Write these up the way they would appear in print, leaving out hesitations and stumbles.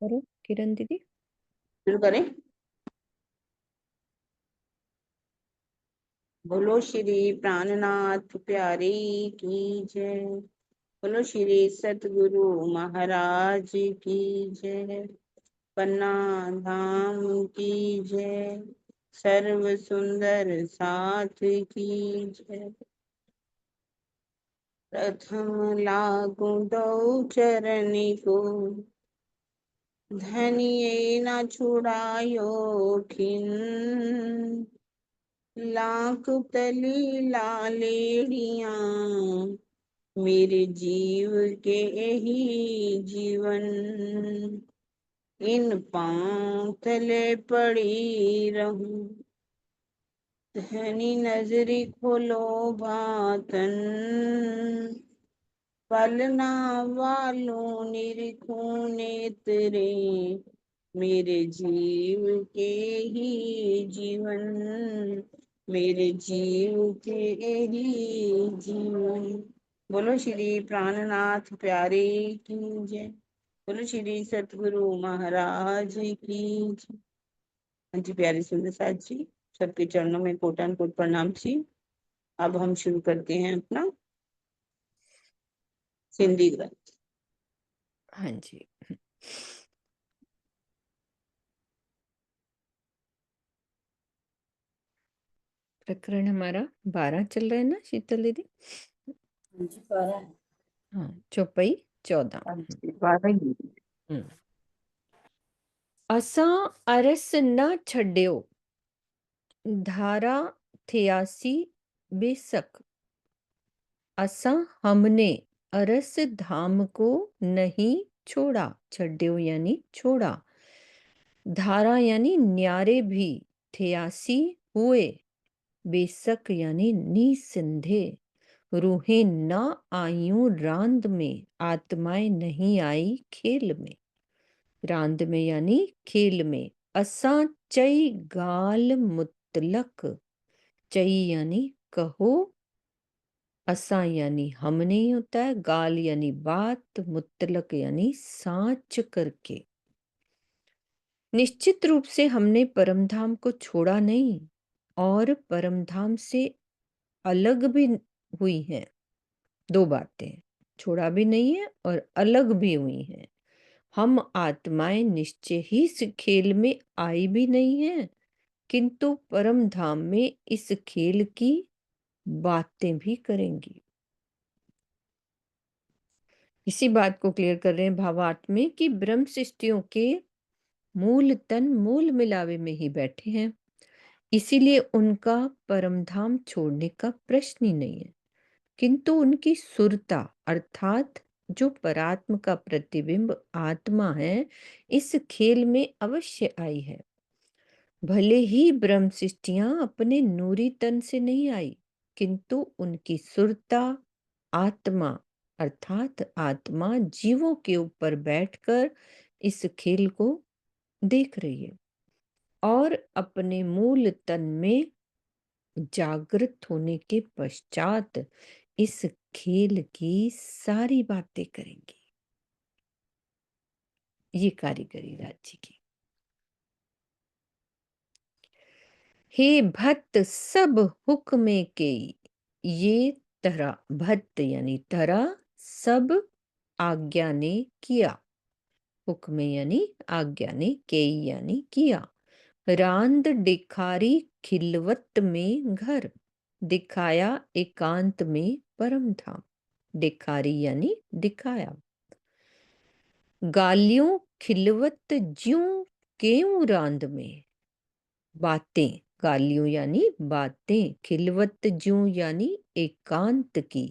करो किरण दीदी। शुरू करें। बोलो श्री प्राणनाथ प्यारे की जय। बोलो श्री सतगुरु महाराज की जय। पन्ना धाम की जय। सर्व सुंदर साथ की जय। प्रथम लागू दो चरनी को, धनिये न छुड़ायो खिन। लाख तली लालेड़ियां, मेरे जीव के ही जीवन। इन पांव तले पड़ी रहूं, धनी नजरी खोलो बातन। पलना वालों निरखूं नेत्रे, मेरे जीव के ही जीवन। मेरे जीव के ही जीवन। बोलो श्री प्राणनाथ प्यारे की जय। बोलो श्री सतगुरु महाराज की जय। हाँ जी, प्यारे सुंदर साथ जी, सबके चरणों में कोटान कोट प्रणाम जी। अब हम शुरू करते हैं अपना सिंधी ग्रंथ। हाँ जी। प्रकरण हमारा 12 चल रहा है ना शीतल दीदी? हाँ, चौपाई 14। 12। असां अरस न छड्यो, धारा 83 बेसक। असां हमने अरस धाम को नहीं छोड़ा, छड्यो यानी छोड़ा, धारा यानी न्यारे भी, 83 हुए, बेसक यानी निसंदेह, रूहें न आयूं रांद में, आत्माएं नहीं आई खेल में। रांद में यानी खेल में। असां चई गाल मुतलक, चई यानी कहो, असां यानी हमने ही होता है, गाल यानी बात, मुतलक यानी सांच करके। निश्चित रूप से हमने परमधाम को छोड़ा नहीं और परमधाम से अलग भी हुई हैं। दो बातें, छोड़ा भी नहीं है और अलग भी हुई हैं। हम आत्माएं निश्चय ही इस खेल में आई भी नहीं है, किंतु परम धाम में इस खेल की बातें भी करेंगी। इसी बात को क्लियर कर रहे हैं भावार्थ में कि ब्रह्म सृष्टियों के मूल तन मूल मिलावे में ही बैठे हैं, इसीलिए उनका परमधाम छोड़ने का प्रश्न ही नहीं है। किंतु उनकी सुरता अर्थात जो परात्म का प्रतिबिंब आत्मा है, इस खेल में अवश्य आई है। भले ही ब्रह्म सृष्टियां अपने नूरी तन से नहीं आई, किंतु उनकी सुरता आत्मा अर्थात आत्मा जीवों के ऊपर बैठकर इस खेल को देख रही है और अपने मूल तन में जागृत होने के पश्चात इस खेल की सारी बातें करेंगी। ये कारीगरी राज्य की। हे भक्त सब हुक्मे के, ये तरह भक्त यानी तरह, सब आज्ञा ने किया, हुक्मे यानी आज्ञा ने, के यानी किया। रांद दिखारी खिलवत में घर, दिखाया एकांत में परम धाम। दिखारी यानी दिखाया। गालियों खिलवत ज्यों केऊं रांद में, बातें, गालियों यानी बातें, खिलवत ज्यों यानी एकांत की,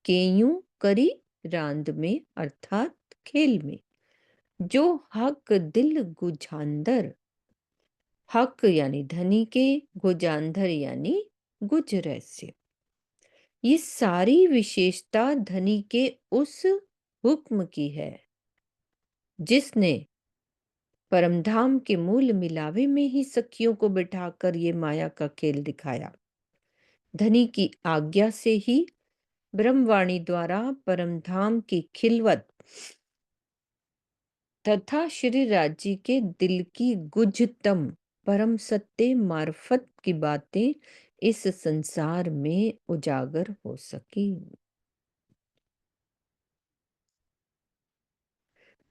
केयूं करी रांद में अर्थात खेल में। जो हक दिल गुझांदर, हक यानी धनी के, गुजांधर यानी गुज रहस्य। ये सारी विशेषता धनी के उस हुक्म की है जिसने परमधाम के मूल मिलावे में ही सखियों को बिठाकर ये माया का खेल दिखाया। धनी की आज्ञा से ही ब्रह्मवाणी द्वारा परमधाम की खिलवत तथा श्री राज्य के दिल की गुझतम परम सत्य मार्फत की बातें इस संसार में उजागर हो सकी।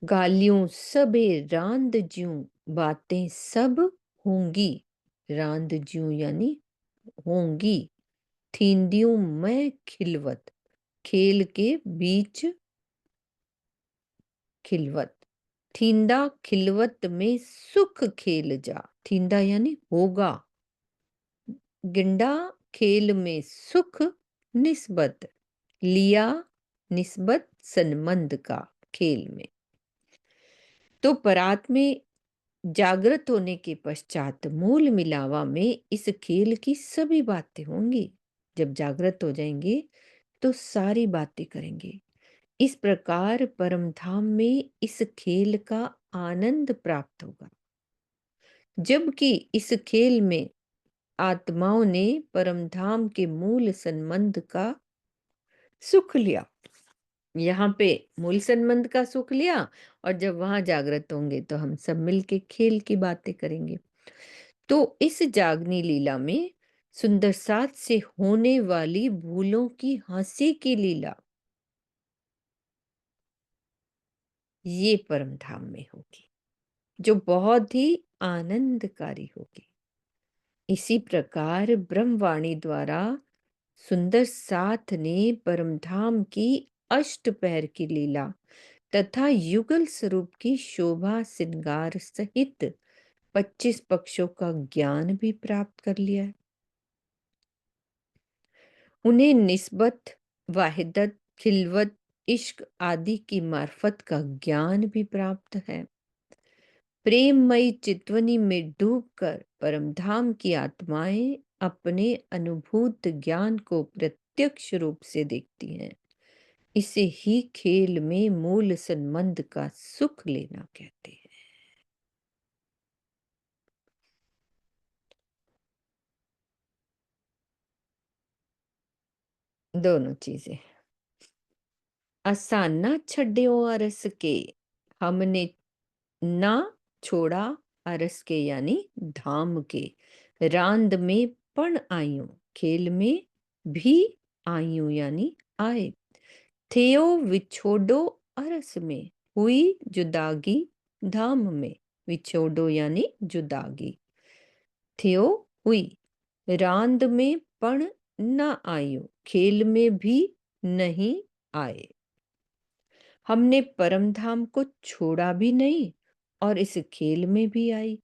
गालियों सबे रांद ज्यूं बातें सब होंगी। रांद ज्यूं यानी होंगी। थींदियों मैं खिलवत, खेल के बीच खिलवत। थींदा खिलवत में सुख खेल जा। थींदा यानी होगा। गिंडा खेल में सुख निस्बत। लिया निस्बत संबंध का खेल में। तो परात में जागृत होने के पश्चात मूल मिलावा में इस खेल की सभी बातें होंगी। जब जागृत हो जाएंगे तो सारी बातें करेंगे। इस प्रकार परम धाम में इस खेल का आनंद प्राप्त होगा। जबकि इस खेल में आत्माओं ने परम धाम के मूल संबंध का सुख लिया। यहाँ पे मूल संबंध का सुख लिया और जब वहां जागृत होंगे तो हम सब मिलके खेल की बातें करेंगे। तो इस जागनी लीला में सुंदर साथ से होने वाली भूलों की हंसी की लीला ये परम धाम में होगी, जो बहुत ही आनंदकारी होगी। इसी प्रकार ब्रह्मवाणी द्वारा सुंदर साथ ने परमधाम की अष्टपहर की लीला तथा युगल स्वरूप की शोभा श्रृंगार सहित 25 पक्षों का ज्ञान भी प्राप्त कर लिया है। उन्हें निस्बत, वाहिदत, खिलवत, इश्क आदि की मार्फत का ज्ञान भी प्राप्त है। प्रेममयी चितवनी में डूबकर परमधाम की आत्माएं अपने अनुभूत ज्ञान को प्रत्यक्ष रूप से देखती हैं। इसे ही खेल में मूल संबंध का सुख लेना कहते हैं। दोनों चीजें। असा ना छड्यो अरस के, हमने ना छोड़ा अरस के यानी धाम के। रांद में पण आयूं, खेल में भी आयूं यानी आए। थियो विछोडो अरस में, हुई जुदागी धाम में। विछोडो यानी जुदागी। थियो हुई, रांद में पण न आयो, खेल में भी नहीं आए। हमने परमधाम को छोड़ा भी नहीं और इस खेल में भी आई।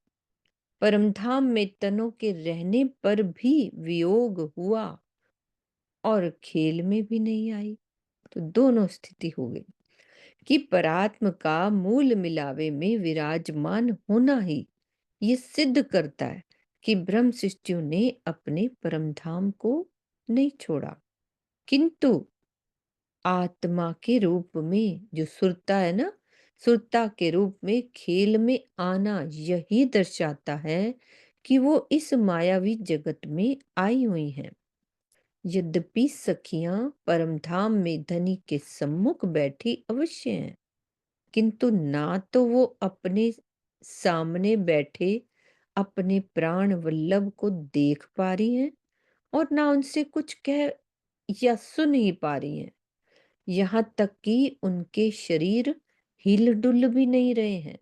परमधाम में तनों के रहने पर भी वियोग हुआ और खेल में भी नहीं आई। तो दोनों स्थिति हो गई कि परात्म का मूल मिलावे में विराजमान होना ही ये सिद्ध करता है कि ब्रह्म शिष्टों ने अपने परमधाम को नहीं छोड़ा, किंतु आत्मा के रूप में जो सुरता है ना, सुरता के रूप में खेल में आना यही दर्शाता है कि वो इस मायावी जगत में आई हुई हैं। यद्यपि सखियां परमधाम में धनी के सम्मुख बैठी अवश्य हैं, किंतु ना तो वो अपने सामने बैठे अपने प्राण वल्लभ को देख पा रही हैं और ना उनसे कुछ कह या सुन ही पा रही हैं। यहाँ तक कि उनके शरीर हिल डुल भी नहीं रहे हैं।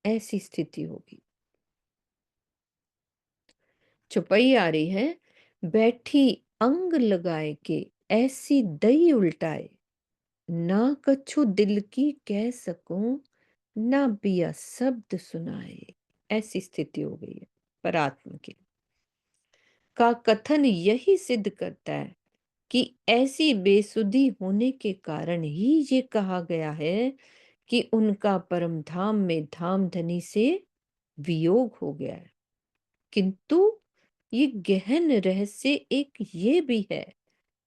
ऐसी स्थिति होगी। चौपाई आ रही है। बैठी अंग लगाए के ऐसी दई उल्टाए, ना कछु दिल की कह सकूं, ना पिया शब्द सुनाए। ऐसी स्थिति हो गई है परात्म की। का कथन यही सिद्ध करता है कि ऐसी बेसुधी होने के कारण ही ये कहा गया है कि उनका परम धाम में धाम धनी से वियोग हो गया है। किंतु ये गहन रहस्य एक ये भी है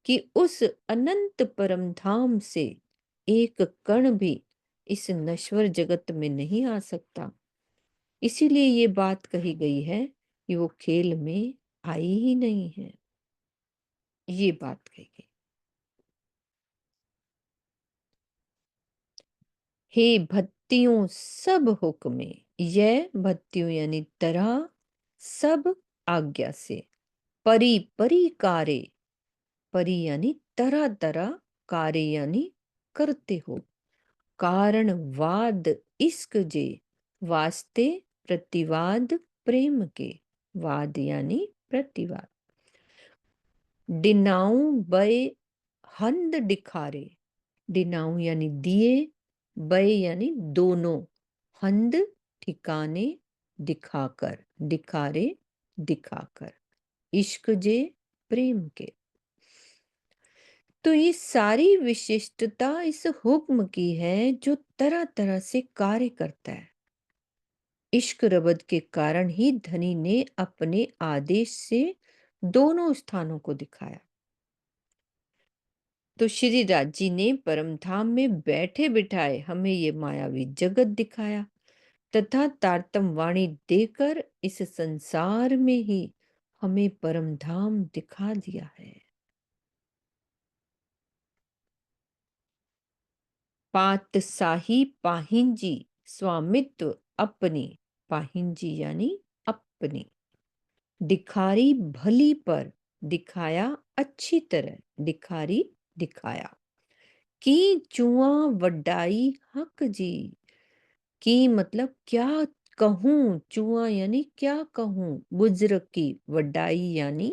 कि उस अनंत परम धाम से एक कण भी इस नश्वर जगत में नहीं आ सकता। इसीलिए ये बात कही गई है कि वो खेल में आई ही नहीं है। ये बात कही गई। हे त्यों सब हुक्मे, यह भत्यों यानी तरह, सब आज्ञा से, परी परी कारे, परी यानी तरह तरह, कार्य यानी करते हो, कारण वाद इश्क जे, वास्ते प्रतिवाद प्रेम के, वाद यानी प्रतिवाद, डिनाऊ बय हंद दिखारे, डिनाऊ यानी दिए, बय यानी दोनों, हंद ठिकाने, दिखाकर, दिखारे दिखाकर, इश्क जे प्रेम के। तो ये सारी विशिष्टता इस हुक्म की है जो तरह तरह से कार्य करता है। इश्क रबद के कारण ही धनी ने अपने आदेश से दोनों स्थानों को दिखाया। तो श्री राज जी ने परम धाम में बैठे बिठाए हमें ये मायावी जगत दिखाया तथा तारतम वाणी देकर इस संसार में ही हमें परम धाम दिखा दिया है। पातशाही पाहिंजी, स्वामित्व अपनी, पाहिंजी यानी अपनी, दिखारी भली पर, दिखाया अच्छी तरह, दिखारी दिखाया, की चुआ वड्डाई हक जी, की मतलब क्या कहूं, चुआ यानी क्या कहूं, बुजुर्ग की, वड्डाई यानी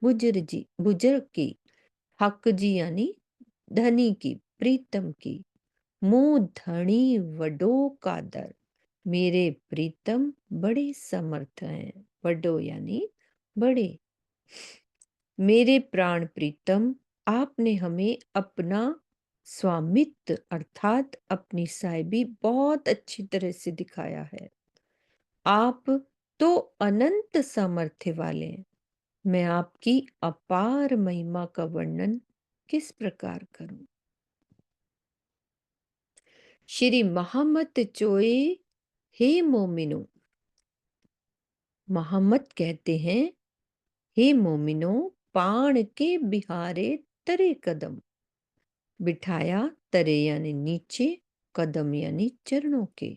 बुजुर्ग जी, बुजुर्ग की, हक जी यानी धनी की, प्रीतम की, मुंह धनी वडो कादर, मेरे प्रीतम बड़े समर्थ हैं, वडो यानी बड़े, मेरे प्राण प्रीतम आपने हमें अपना स्वामित्व अर्थात अपनी साहिबी बहुत अच्छी तरह से दिखाया है। आप तो अनंत सामर्थ्य वाले हैं, मैं आपकी अपार महिमा का वर्णन किस प्रकार करूं। श्री मोहम्मद चोए, हे मोमिनो, मोहम्मद कहते हैं हे मोमिनो, पाण के बिहारे तरे कदम, बिठाया तरे यानी नीचे, कदम यानी चरणों के,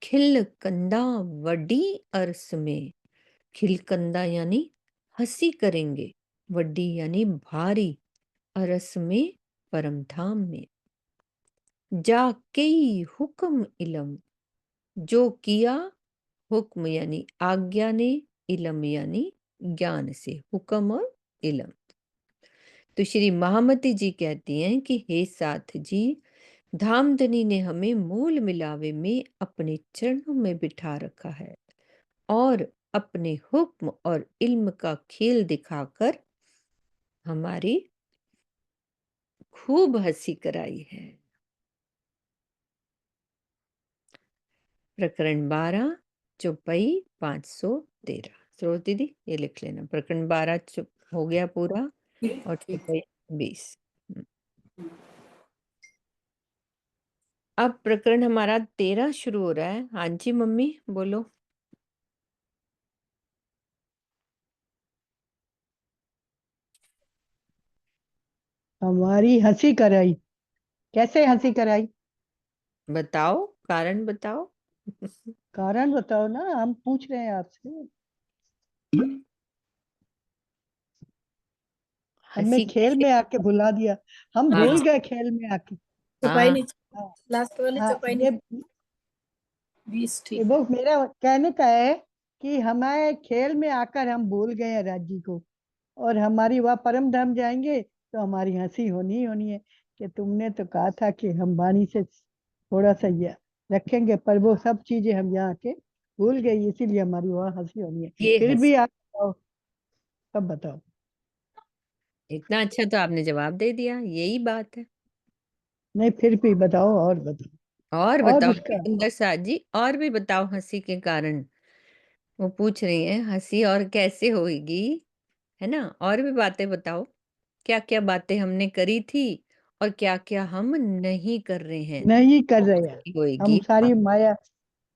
खिल कंदा वडी अरस में, खिलकंदा यानी हंसी करेंगे, वड्डी यानी भारी, अरस में परमधाम में, जा कई हुक्म इलम, जो किया हुक्म यानी आज्ञा ने, इलम यानी ज्ञान से, हुक्म और इलम। तो श्री महामती जी कहती हैं कि हे साथ जी, धामधनी ने हमें मूल मिलावे में अपने चरणों में बिठा रखा है और अपने हुक्म और इल्म का खेल दिखाकर हमारी खूब हंसी कराई है। प्रकरण 12 चौपाई 513। सरोज दीदी ये लिख लेना, प्रकरण 12 चुप हो गया पूरा और चौपाई 20। अब प्रकरण हमारा 13 शुरू हो रहा है। हाँ जी मम्मी बोलो। हमारी हंसी कराई। कैसे हंसी कराई? बताओ, कारण बताओ। कारण बताओ ना, हम पूछ रहे हैं आपसे। हमें हंसी खेल कैसे? में आके भुला दिया, हम हाँ भूल गए खेल में आके। चौपाई हाँ नीचे, हाँ। लास्ट वाले हाँ, चौपाई ये नीचे 20 ये ठीक है। वो मेरा कहने का है कि हमें खेल में आकर हम भूल गए हैं राज्य को, और हमारी वह परम धाम जाएंगे तो हमारी हंसी होनी ही होनी है कि तुमने तो कहा था कि हम वाणी से थोड़ा सा ये रखेंगे, पर वो सब चीजें हम यहाँ के भूल गई, इसीलिए हमारी वह हंसी होनी है। ये फिर हंसी, भी आप बताओ, सब बताओ। इतना अच्छा तो आपने जवाब दे दिया, यही बात है। नहीं, फिर भी बताओ, और बताओ। और और बताओ उसका सुंदर साथ जी, और भी बताओ हंसी के कारण। वो पूछ रही हैं हंसी और कैसे होगी, है ना, और भी बातें बताओ, क्या क्या बातें हमने करी थी और क्या क्या हम नहीं कर रहे हैं नहीं कर तो रहे हैं, हंसी हम होएगी। हाँ सारी माया।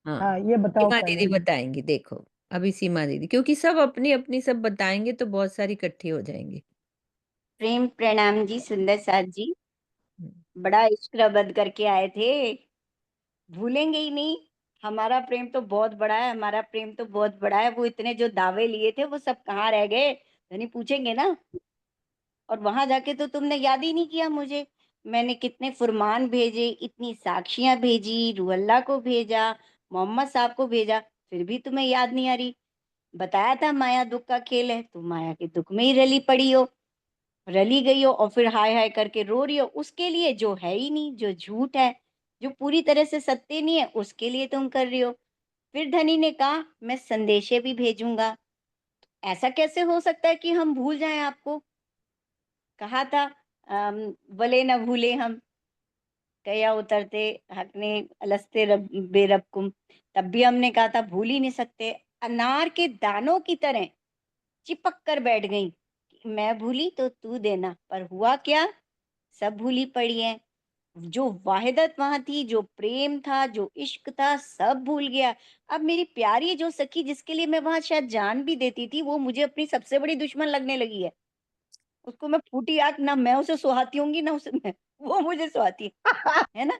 हाँ, हाँ, ये बताओ सीमा पहले। दीदी बताएंगी, देखो अभी सीमा दीदी, क्योंकि सब अपनी अपनी सब बताएंगे तो बहुत सारी इकट्ठी हो जाएंगी। प्रेम प्रणाम जी, सुंदर साथ जी, हम्म, बड़ा इश्क रबद करके आए थे। भूलेंगे ही नहीं। हमारा प्रेम तो बहुत बड़ा है, हमारा प्रेम तो बहुत बड़ा है। वो इतने जो दावे लिए थे वो सब कहाँ रह गए? धनी पूछेंगे ना। और वहां जाके तो तुमने याद ही नहीं किया मुझे। मैंने कितने फुरमान भेजे, इतनी साक्षियां भेजी, रूहल्ला को भेजा, मोहम्मद साहब को भेजा, फिर भी तुम्हें याद नहीं आ रही। बताया था माया दुख का खेल है, तुम माया के दुख में ही रली पड़ी हो, रली गई हो, और फिर हाय हाय करके रो रही हो उसके लिए जो है ही नहीं, जो झूठ है, जो पूरी तरह से सत्य नहीं है, उसके लिए तुम कर रही हो। फिर धनी ने कहा मैं संदेशे भी भेजूंगा। ऐसा कैसे हो सकता है कि हम भूल जाएं आपको? कहा था भले न भूले हम, कया उतरते हकने अलस्ते रब बेरबकुम, तब भी हमने कहा था भूल ही नहीं सकते। अनार के दानों की तरह चिपक कर बैठ गई कि मैं भूली तो तू देना, पर हुआ क्या? सब भूली पड़ी है। जो वाहिदत वहां थी, जो प्रेम था, जो इश्क था, सब भूल गया। अब मेरी प्यारी जो सखी जिसके लिए मैं वहां शायद जान भी देती थी, वो मुझे अपनी सबसे बड़ी दुश्मन लगने लगी है। उसको मैं फूटी आंख, ना मैं उसे सुहाती होंगी ना उसे मैं, वो मुझे सुहाती है ना।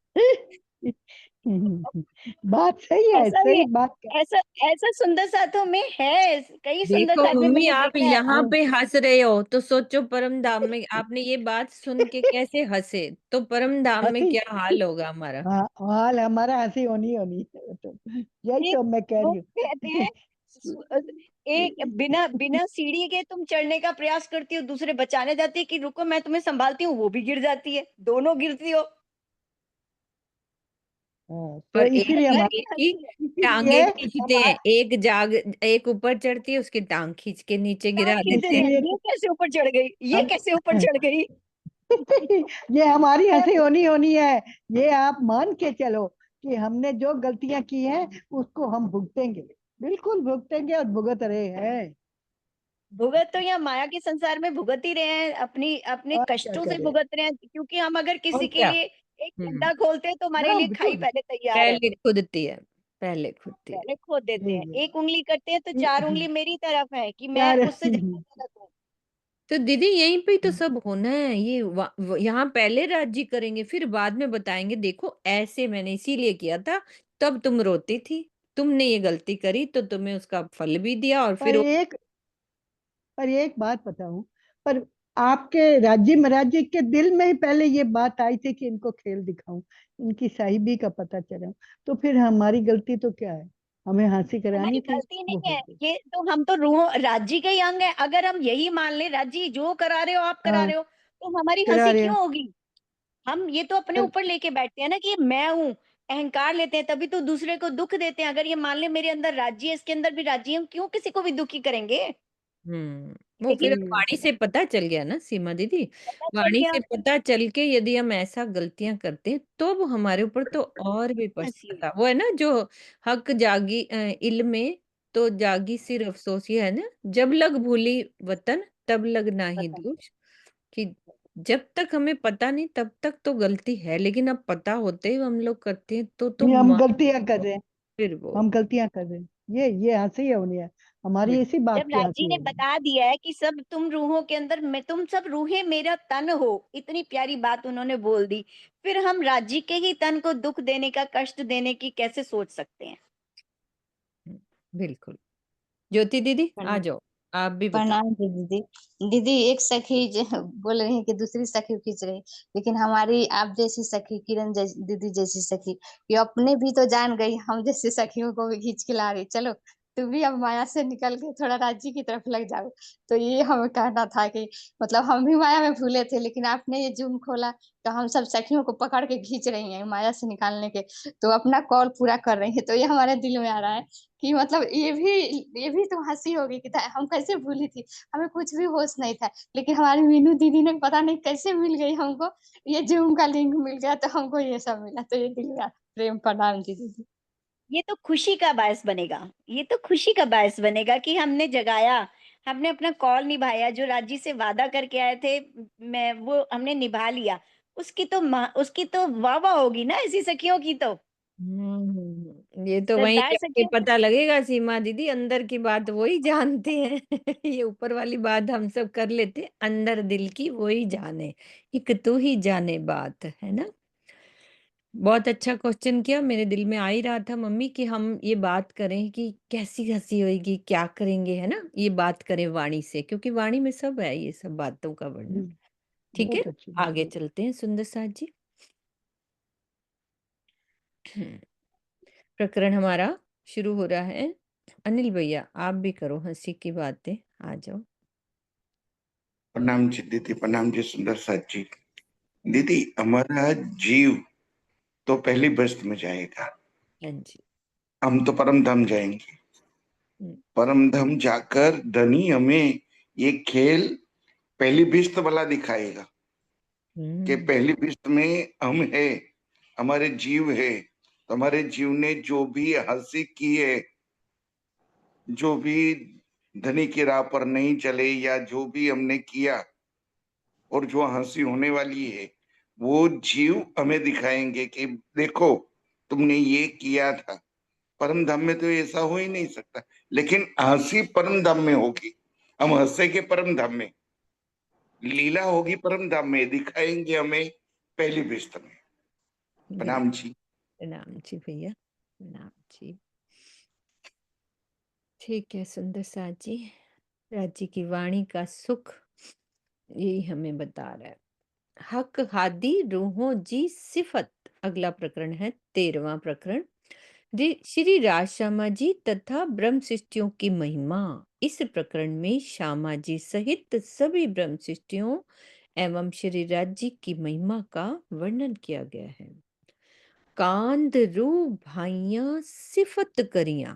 बात सही है, ऐसा भी सही है। बात कर। ऐसा ऐसा सुंदर साथों में है, कई सुंदर देखो साथ में मम्मी, मैंने आप देखा है। यहाँ पे हंस रहे हो तो सोचो परम धाम में आपने ये बात सुन के कैसे हंसे, तो परम धाम में हंसी, क्या हाल होगा हमारा। हाँ हाल हमारा हंसी होनी होनी है, वो तो यही ये तो मैं कह वो रही कहते हैं एक बिना बिना सीढ़ी के तुम चढ़ने का प्रयास करती हो, दूसरे बचाने जाती है कि रुको मैं तुम्हें संभालती हूँ, वो भी गिर जाती है, दोनों गिरती हो। हाँ, तो और एक इसीलिए घर हमारा, की एक की हंसी है। टांगे इसीलिए खींचते हैं, हमारा, एक ऊपर चढ़ती है, उसकी टांग खींच के नीचे गिरा टांग खींच देते रहे हैं। हैं, इसीलिए ये कैसे ऊपर चढ़ गई, ये हम कैसे ऊपर चढ़ गई। ये हमारी हंसी होनी होनी है। ये आप मान के चलो कि हमने जो गलतियां की हैं उसको हम भुगतेंगे, बिल्कुल भुगतेंगे और भुगत रहे हैं। भुगत तो यहाँ माया के संसार में भुगत ही रहे हैं, अपनी अपने और क्या कष्टों से करें, भुगत रहे हैं, क्योंकि हम अगर और किसी के क्या। लिए एक हम्म। गड्ढा खोलते हैं तो हमारे हाँ लिए खाई बिल्कुल, पहले तैयार है। पहले खुदती है, पहले खुदती है। पहले खोद देते जी हैं, जी एक उंगली करते हैं तो चार उंगली मेरी तरफ है कि मैं यार उससे ज्यादा गलत हूँ। तो दीदी यहीं पे तो सब होना है, ये यहाँ पहले राज्य करेंगे फिर बाद में बताएंगे देखो ऐसे मैंने इसीलिए किया था, तब तुम रोती थी, तुमने ये गलती करी तो तुम्हें उसका फल भी दिया और पर फिर एक पर एक बात बताऊं, पर आपके राज्य महाराज के दिल में ही पहले ये बात आई थी कि इनको खेल दिखाऊं, इनकी साहिबी का पता चला, तो फिर हमारी गलती तो क्या है, हमें हंसी हमारी करानी थी, गलती वो नहीं हो है, गई। ये तो हम तो रूह राज्य के ही अंग है। अगर हम यही मान ले राज्य जो करा रहे हो आप करा हाँ रहे हो, तो हमारी करा हंसी रहे हो, क्यों होगी? हम ये तो अपने तब ऊपर लेके बैठते हैं ना कि ये मैं हूँ, अहंकार लेते हैं, तभी तो दूसरे को दुख देते हैं। अगर ये मान ले मेरे अंदर राज्य है, इसके अंदर भी राज्य है, हम क्यों किसी को भी दुखी करेंगे? वो फिर लेकिन वाणी से पता चल गया ना सीमा दीदी, पता चल वाणी गया, से पता चल के यदि हम ऐसा गलतियां करते हैं तो वो हमारे ऊपर तो और भी हंसी है। पछताता, वो है ना जो हक जागी इल्म में तो जागी सिर अफसोस, ये है ना, जब लग भूली वतन तब लग ना ही पता दोष, कि जब तक हमें पता नहीं तब तक तो गलती है, लेकिन अब पता होते ही हम लोग करते हैं तो ये हम मान गलतियां कर रहे हैं, फिर वो हम गलतियां कर रहे हैं, ये हंसी होनी है, हमारी इसी जब बात की राजी हंसी ने होनी बता दिया है कि सब तुम रूहों के अंदर, मैं तुम सब रूहें मेरा तन हो, इतनी प्यारी बात उन्होंने बोल दी, फिर हम राजी के ही तन को दुख देने का, कष्ट देने की कैसे सोच सकते हैं? है। बिल्कुल। ज्योति दीदी आ प्रणाम। जाओ, आप भी बताओ। प्रणाम जी दीदी। दीदी एक सखी जो बोल रही है कि दूसरी सखी खींच रही, लेकिन हमारी आप जैसी सखी किरण दीदी जैसी सखी ये अपने भी तो जान गई, हम जैसी सखियों को भी खींच के ला रही। चलो तू भी अब माया से निकल के थोड़ा राज्य की तरफ लग जाओ। तो ये हमें कहना था कि मतलब हम भी माया में भूले थे, लेकिन आपने ये जूम खोला तो हम सब सखियों को पकड़ के खींच रही हैं माया से निकालने के, तो अपना कॉल पूरा कर रही है। तो ये हमारे दिल में आ रहा है कि मतलब ये भी तो हंसी होगी कि हम कैसे भूली थी, हमें कुछ भी होश नहीं था, लेकिन हमारी मीनू दीदी ने पता नहीं कैसे मिल गई हमको, ये जूम का लिंक मिल गया तो हमको ये सब मिला, तो ये दिल में प्रेम प्रणाम जी दीदी। ये तो खुशी का बायस बनेगा, ये तो खुशी का बायस बनेगा कि हमने जगाया, हमने अपना कॉल निभाया, जो राजी से वादा करके आए थे, मैं वो हमने निभा लिया। उसकी तो वाह वाह होगी ना ऐसी सखियों की तो। ये तो वहीं सरदार जाके सखियों की। पता लगेगा सीमा दीदी, अंदर की बात वही जानते हैं। ये ऊपर वाली बात हम सब कर लेते, अंदर दिल की वही जाने, एक तू ही जाने बात है ना। बहुत अच्छा क्वेश्चन किया। मेरे दिल में आ ही रहा था मम्मी कि हम ये बात करें कि कैसी हँसी होएगी, क्या करेंगे, है ना? ये बात करें वाणी से, क्योंकि वाणी में सब है ये सब बातों का वर्णन। ठीक है? बहुत अच्छी बात आगे है। चलते हैं सुंदर साथ जी। प्रकरण हमारा शुरू हो रहा है। अनिल भैया आप भी करो हँसी की बातें, आ जाओ। प्रणाम जी दीदी, प्रणाम जी सुंदर साथ जी। दीदी, हमारा जीव तो पहली बस्त में जाएगा, हाँ जी। हम तो परम धाम जाएंगे। हुँ, परम धाम जाकर धनी हमें ये खेल पहली बिस्त वाला दिखाएगा कि हुँ, पहली बिस्त में हम है, हमारे जीव है। तो हमारे जीव ने जो भी हंसी की है, जो भी धनी की राह पर नहीं चले, या जो भी हमने किया और जो हंसी होने वाली है, वो जीव हमें दिखाएंगे कि देखो तुमने ये किया था। परम धाम में तो ऐसा हो ही नहीं सकता, लेकिन हंसी परम धाम में होगी। हम हंसेंगे परम धाम में, लीला होगी परम धाम में, दिखाएंगे हमें पहली बिस्त में। प्रणाम बिल्कुल। जी। प्रणाम जी भैया, प्रणाम जी। ठीक है सुंदर साथ जी। राजी की वाणी का सुख यही हमें बता रहा है। हक हादी रूहों जी सिफत। अगला प्रकरण है 13वां प्रकरण। श्री राज श्यामा जी तथा ब्रह्म शिष्टियों की महिमा। इस प्रकरण में श्यामा जी सहित सभी ब्रह्म शिष्टियों एवं श्री राज जी की महिमा का वर्णन किया गया है। कांद रू भाइयां सिफत करियां।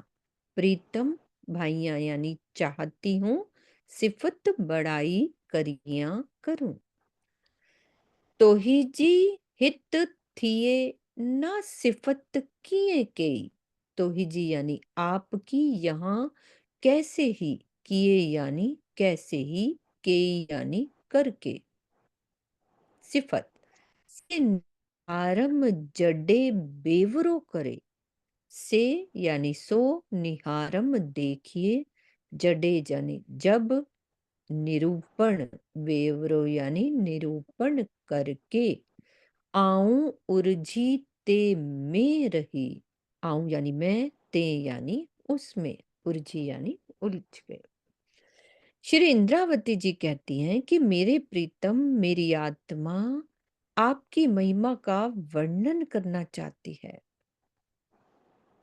प्रीतम भाइयां यानी चाहती हूँ, सिफत बड़ाई करियां करूं। तोही जी हित थिए ना सिफत किए केई। तोही जी यानी आपकी यहाँ कैसे ही, किए यानी कैसे ही, केई यानी करके। सिफत से आरम जडे बेवरो करे। से यानी सो, निहारम देखिए, जडे यानी जब, निरूपण वेवरो यानी निरूपण करके। आऊं उर्जी ते में रही। आऊं यानी मैं, ते यानी उसमें, उर्जी यानी उलझ गए। श्री इंद्रावती जी कहती हैं कि मेरे प्रीतम, मेरी आत्मा आपकी महिमा का वर्णन करना चाहती है,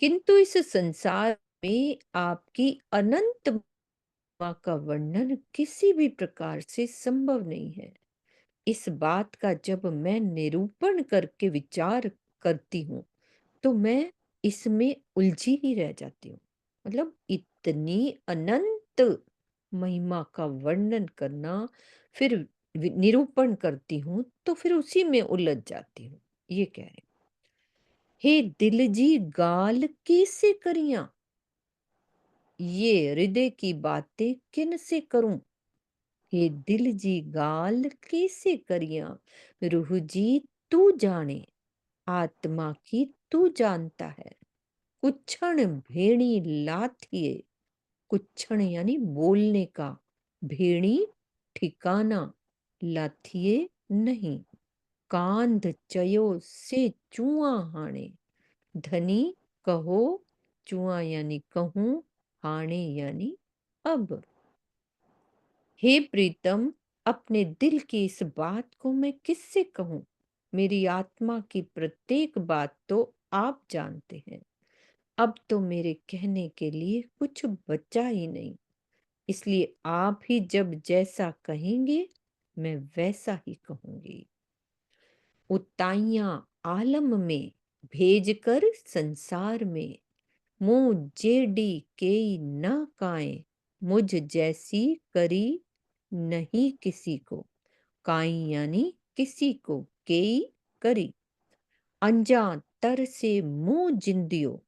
किंतु इस संसार में आपकी अनंत महिमा का वर्णन किसी भी प्रकार से संभव नहीं है। इस बात का जब मैं निरूपण करके विचार करती हूँ, तो मैं इसमें उलझी ही रह जाती हूँ। मतलब इतनी अनंत महिमा का वर्णन करना, फिर निरूपण करती हूँ, तो फिर उसी में उलझ जाती हूँ। ये कह रहे हैं। हे दिल जी गाल कैसे करियां, ये हृदय की बातें किन से करूं। हे दिल जी गाल कैसे करियां, रूह जी तू जाने, आत्मा की तू जानता है। कुछण भेड़ी लाथिए। कुछण यानी बोलने का, भेड़ी ठिकाना, लाथिए नहीं। कांध चयो से चुआ हाणे। धनी कहो, चुआ यानी कहूं, हाणे यानी अब। हे प्रीतम, अपने दिल की इस बात को मैं किससे कहूं। मेरी आत्मा की प्रत्येक बात तो आप जानते हैं। अब तो मेरे कहने के लिए कुछ बचा ही नहीं। इसलिए आप ही जब जैसा कहेंगे, मैं वैसा ही कहूंगी। उताइयां आलम में भेज कर संसार में, मुँह जेडी केई न काए। मुझ जैसी करी नहीं किसी को। काई यानी किसी को, केई करी। अंजा तर से मुंह जिंदियो।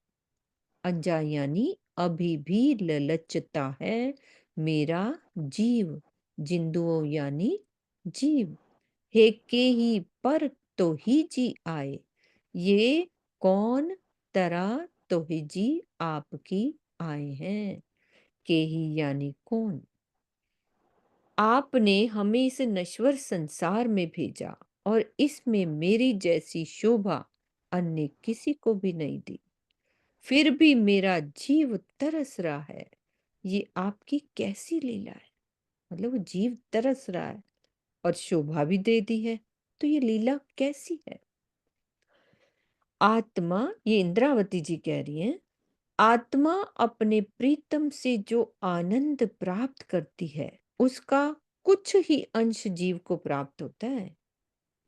अंजा यानी अभी भी ललचता है मेरा जीव। जिंदुओ यानी जीव। हे के ही पर तो ही जी आए। ये कौन तरह तो ही जी आपकी आए हैं। के ही यानी कौन। आपने हमें इस नश्वर संसार में भेजा और इसमें मेरी जैसी शोभा अन्य किसी को भी नहीं दी। फिर भी मेरा जीव तरस रहा है। ये आपकी कैसी लीला है? मतलब वो जीव तरस रहा है और शोभा भी दे दी है, तो ये लीला कैसी है? आत्मा, ये इंद्रावती जी कह रही हैं, आत्मा अपने प्रीतम से जो आनंद प्राप्त करती है, उसका कुछ ही अंश जीव को प्राप्त होता है।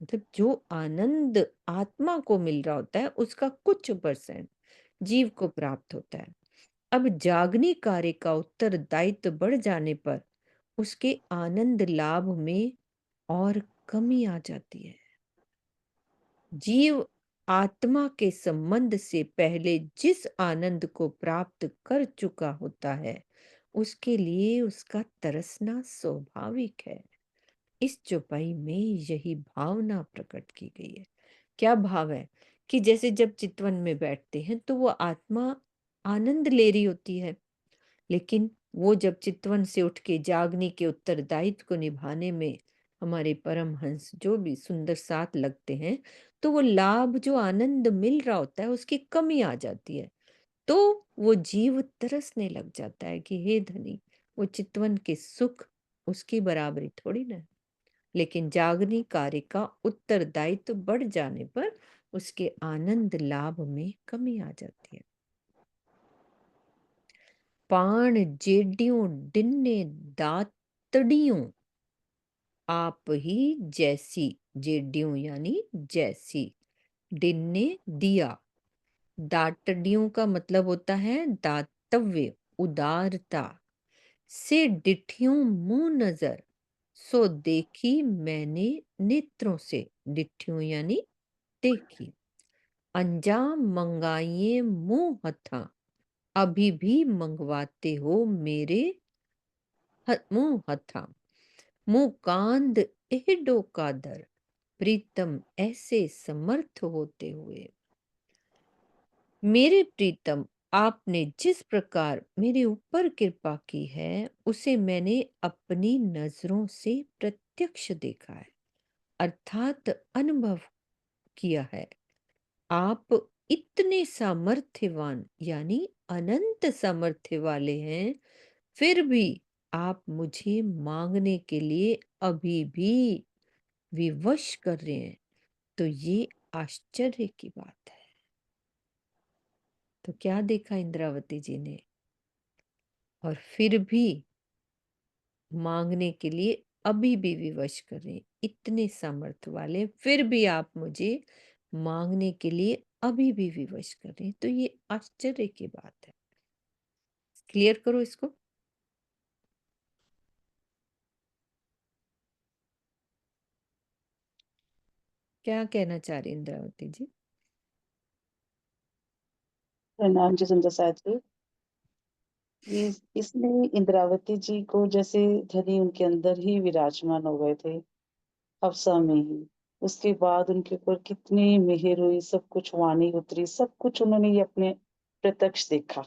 मतलब जो आनंद आत्मा को मिल रहा होता है, उसका कुछ परसेंट जीव को प्राप्त होता है। अब जागनी कार्य का उत्तरदायित्व बढ़ जाने पर उसके आनंद लाभ में और कमी आ जाती है। जीव आत्मा के संबंध से पहले जिस आनंद को प्राप्त कर चुका होता है, उसके लिए उसका तरसना स्वाभाविक है। इस चौपाई में यही भावना प्रकट की गई है। क्या भाव है कि जैसे जब चितवन में बैठते हैं तो वो आत्मा आनंद ले रही होती है, लेकिन वो जब चितवन से उठ के जागने के उत्तरदायित्व को निभाने में हमारे परमहंस जो भी सुंदर साथ लगते हैं, तो वो लाभ जो आनंद मिल रहा होता है उसकी कमी आ जाती है। तो वो जीव तरसने लग जाता है कि हे धनी, वो चितवन के सुख उसकी बराबरी थोड़ी ना है। लेकिन जागनी कार्य का उत्तरदायित्व बढ़ जाने पर उसके आनंद लाभ में कमी आ जाती है। पाण जेडियों डिन्ने दातड़ियों आप ही जैसी, जेडियों यानी जैसी, डिन्ने दिया, दातड़ियों का मतलब होता है दातव्य, उदारता से डिठियों मुंह नजर, सो देखी मैंने नेत्रों से, डिठियों यानी देखी, अंजाम मंगाइए मुंह हथा, अभी भी मंगवाते हो मेरे मुंह हथा, मुकांद एहडो कादर, प्रीतम ऐसे समर्थ होते हुए। मेरे प्रीतम, आपने जिस प्रकार मेरे ऊपर कृपा की है, उसे मैंने अपनी नजरों से प्रत्यक्ष देखा है, अर्थात अनुभव किया है। आप इतने सामर्थ्यवान यानी अनंत सामर्थ्य वाले हैं, फिर भी आप मुझे मांगने के लिए अभी भी विवश कर रहे हैं, तो ये आश्चर्य की बात है। तो क्या देखा इंद्रावती जी ने? और फिर भी मांगने के लिए अभी भी विवश कर रहे हैं, इतने सामर्थ्य वाले, फिर भी आप मुझे मांगने के लिए अभी भी विवश कर रहे हैं, तो ये आश्चर्य की बात है। क्लियर करो इसको। क्या कहना चाह रही इंद्रावती जी? प्रणाम जी सुंदर साथ जी। इसमें इंद्रावती जी को जैसे धनी उनके अंदर ही विराजमान हो गए थे अवसा में ही। उसके बाद उनके ऊपर कितनी मेहर हुई, सब कुछ वाणी उतरी, सब कुछ उन्होंने ये अपने प्रत्यक्ष देखा।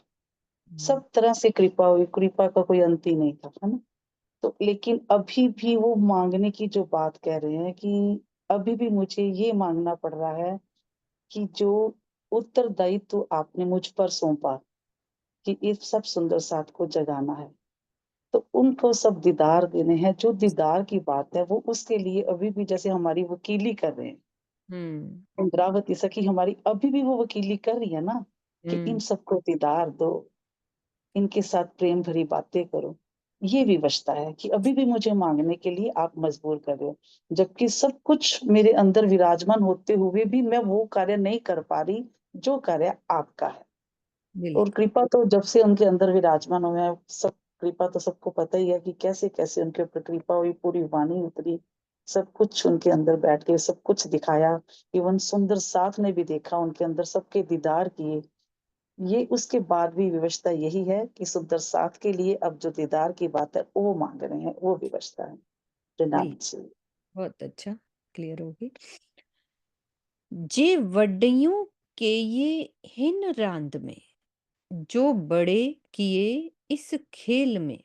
सब तरह से कृपा हुई, कृपा का कोई अंत ही नहीं था, है ना? तो लेकिन अभी भी वो मांगने की जो बात कह रहे हैं कि अभी भी मुझे ये मांगना पड़ रहा है कि जो उत्तरदायित्व आपने मुझ पर सौंपा कि इस सब सुंदर साथ को जगाना है, तो उनको सब दीदार देने हैं। जो दीदार की बात है वो उसके लिए अभी भी जैसे हमारी वकीली कर रहे हैं, हम्म। इंद्रावती सखी हमारी अभी भी वो वकीली कर रही है ना, कि इन हम्म। सबको दीदार दो, इनके साथ प्रेम भरी बातें करो। ये विवशता है कि अभी भी मुझे मांगने के लिए आप मजबूर कर रहे हो, जबकि सब कुछ मेरे अंदर विराजमान होते हुए भी मैं वो कार्य नहीं कर पा रही जो कार्य आपका है। और बिल्कुल। कृपा तो जब से उनके अंदर विराजमान हुए हैं, सब कृपा तो सबको पता ही है कि कैसे-कैसे उनके ऊपर कृपा हुई, पूरी वाणी उतरी, सब कुछ उनके अंदर बैठ के सब कुछ दिखाया। इवन सुंदर साथ ने भी देखा उनके अंदर, सबके दीदार किए। ये उसके बाद भी विवशता यही है कि सुंदर साथ के लिए अब जो दीदार की बात है, वो माँग रहे हैं, वो विवशता है। प्रणाम बिल्कुल। जी। बहुत अच्छा, क्लियर होगी। जे वड्डियों के ये हिन रांद में, जो बड़े किए इस खेल में,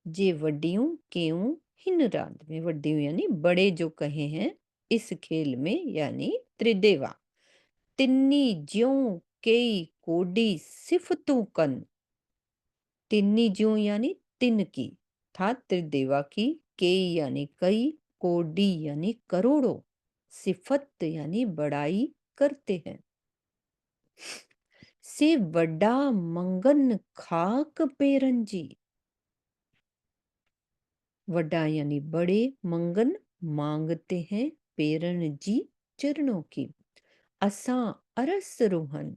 जे वड्डियों क्यों हिन रांद में, वड्डियों यानी बड़े जो कहे हैं इस खेल में, यानी त्रिदेवा, तिन्नी ज्यों केई कोडी सिफतों कन। तिन्नी ज्यों यानी तिन की, था त्रिदेवा की, केई यानी कई, कोडी यानी करोड़ों, सिफत यानी बड़ाई करते हैं। से वड्डा मंगन खाक पेरन जी। वड्डा यानी बड़े, मंगन मांगते हैं, पेरन जी चरणों की। असां अरस रोहन,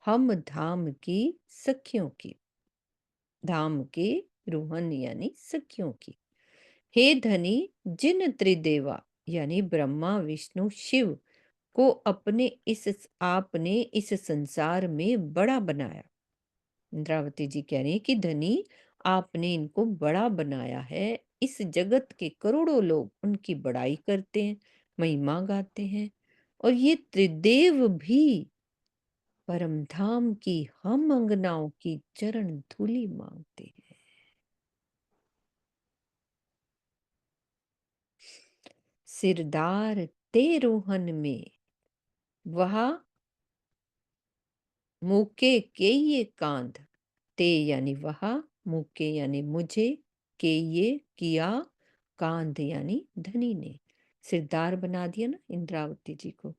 हम धाम की सखियों की। धाम के रोहन यानी सखियों की। हे धनी, जिन त्रिदेवा यानी ब्रह्मा विष्णु शिव को आपने इस संसार में बड़ा बनाया। इंद्रावती जी कह रही हैं कि धनी, आपने इनको बड़ा बनाया है। इस जगत के करोड़ों लोग उनकी बड़ाई करते हैं, महिमा गाते हैं, और ये त्रिदेव भी परम धाम की हम अंगनाओं की चरण धूलि मांगते हैं। सिरदार ते रोहन में वह मूके के ये कांध। ते यानी वह, मूके यानी मुझे, के ये किया, कांध यानी धनी ने। सिरदार बना दिया ना इंद्रावती जी को।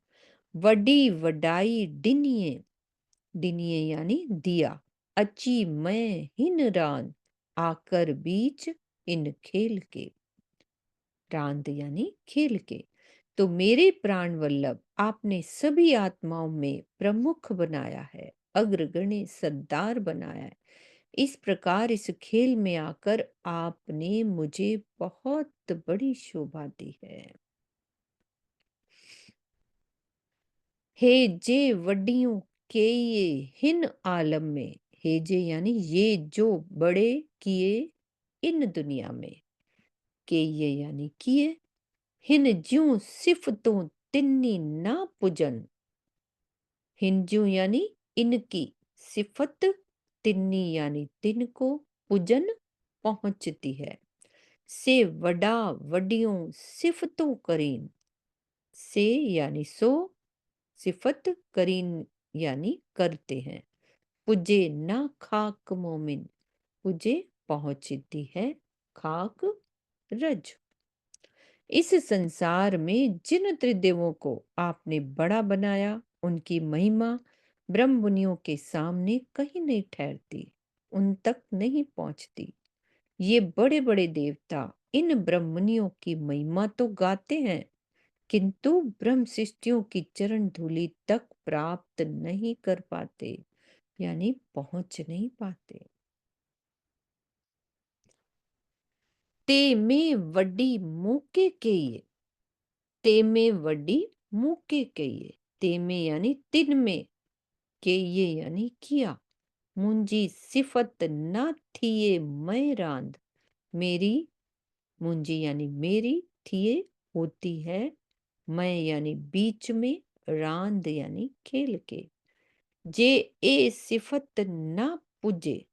वडी वडाई डिनिये, डिनिये यानी दिया। अची मैं हिन रान, आकर बीच इन खेल के। रांद यानी खेल के। तो मेरे प्राण वल्लभ, आपने सभी आत्माओं में प्रमुख बनाया है, अग्रगण्य सरदार बनाया है। इस प्रकार इस खेल में आकर आपने मुझे बहुत बड़ी शोभा दी है। हे जे वड्डियों के ये हिन आलम में। हे जे यानी ये जो बड़े किए इन दुनिया में। के ये यानी किए, हिन ज्यों सिफतों तिन्नी ना पुजन। हिन ज्यों यानी इनकी, सिफत तिन्नी यानी तिनको, पुजन पहुंचती है। से वडा वडियों सिफतों करीन। से यानी सो, सिफत करीन यानी करते हैं। पुजे ना खाक मोमिन, पुजे पहुंचती है, खाक रज। इस संसार में जिन त्रिदेवों को आपने बड़ा बनाया, उनकी महिमा ब्रह्म मुनियों के सामने कहीं नहीं ठहरती, उन तक नहीं पहुंचती। ये बड़े बड़े देवता इन ब्रह्म मुनियों की महिमा तो गाते हैं, किंतु ब्रह्म शिष्टियों की चरण धूलि तक प्राप्त नहीं कर पाते, यानी पहुंच नहीं पाते। ते में वड्डी मूके के ये, ते में वड्डी मूके के ये। ते में यानी तिन में, के ये यानी किया। मुंजी सिफत ना थिए मैं रांद। मेरी, मुंजी यानी मेरी, थिए होती है, मैं यानी बीच में, रांद यानी खेल के। जे ए सिफत ना पुजे,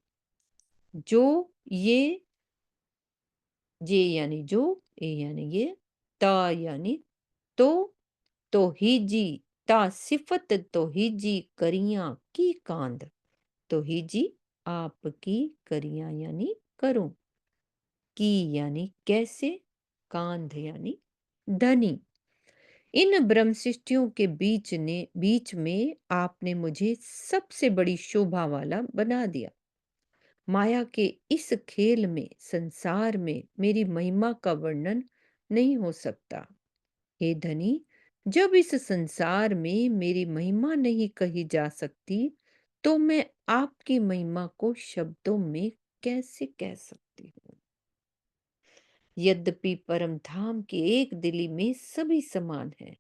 जो ये, जे यानी जो, ए यानी ये, ता यानी तो ही जी, ता सिफत तो ही जी करियां की कांद। तो ही जी आपकी करियां यानी करूं, की यानी कैसे, कांध यानी धनी। इन ब्रह्म सृष्टियों के बीच में आपने मुझे सबसे बड़ी शोभा वाला बना दिया। माया के इस खेल में, संसार में मेरी महिमा का वर्णन नहीं हो सकता। हे धनी, जब इस संसार में मेरी महिमा नहीं कही जा सकती, तो मैं आपकी महिमा को शब्दों में कैसे कह सकती हूँ। यद्यपि परम धाम के एक दिली में सभी समान हैं,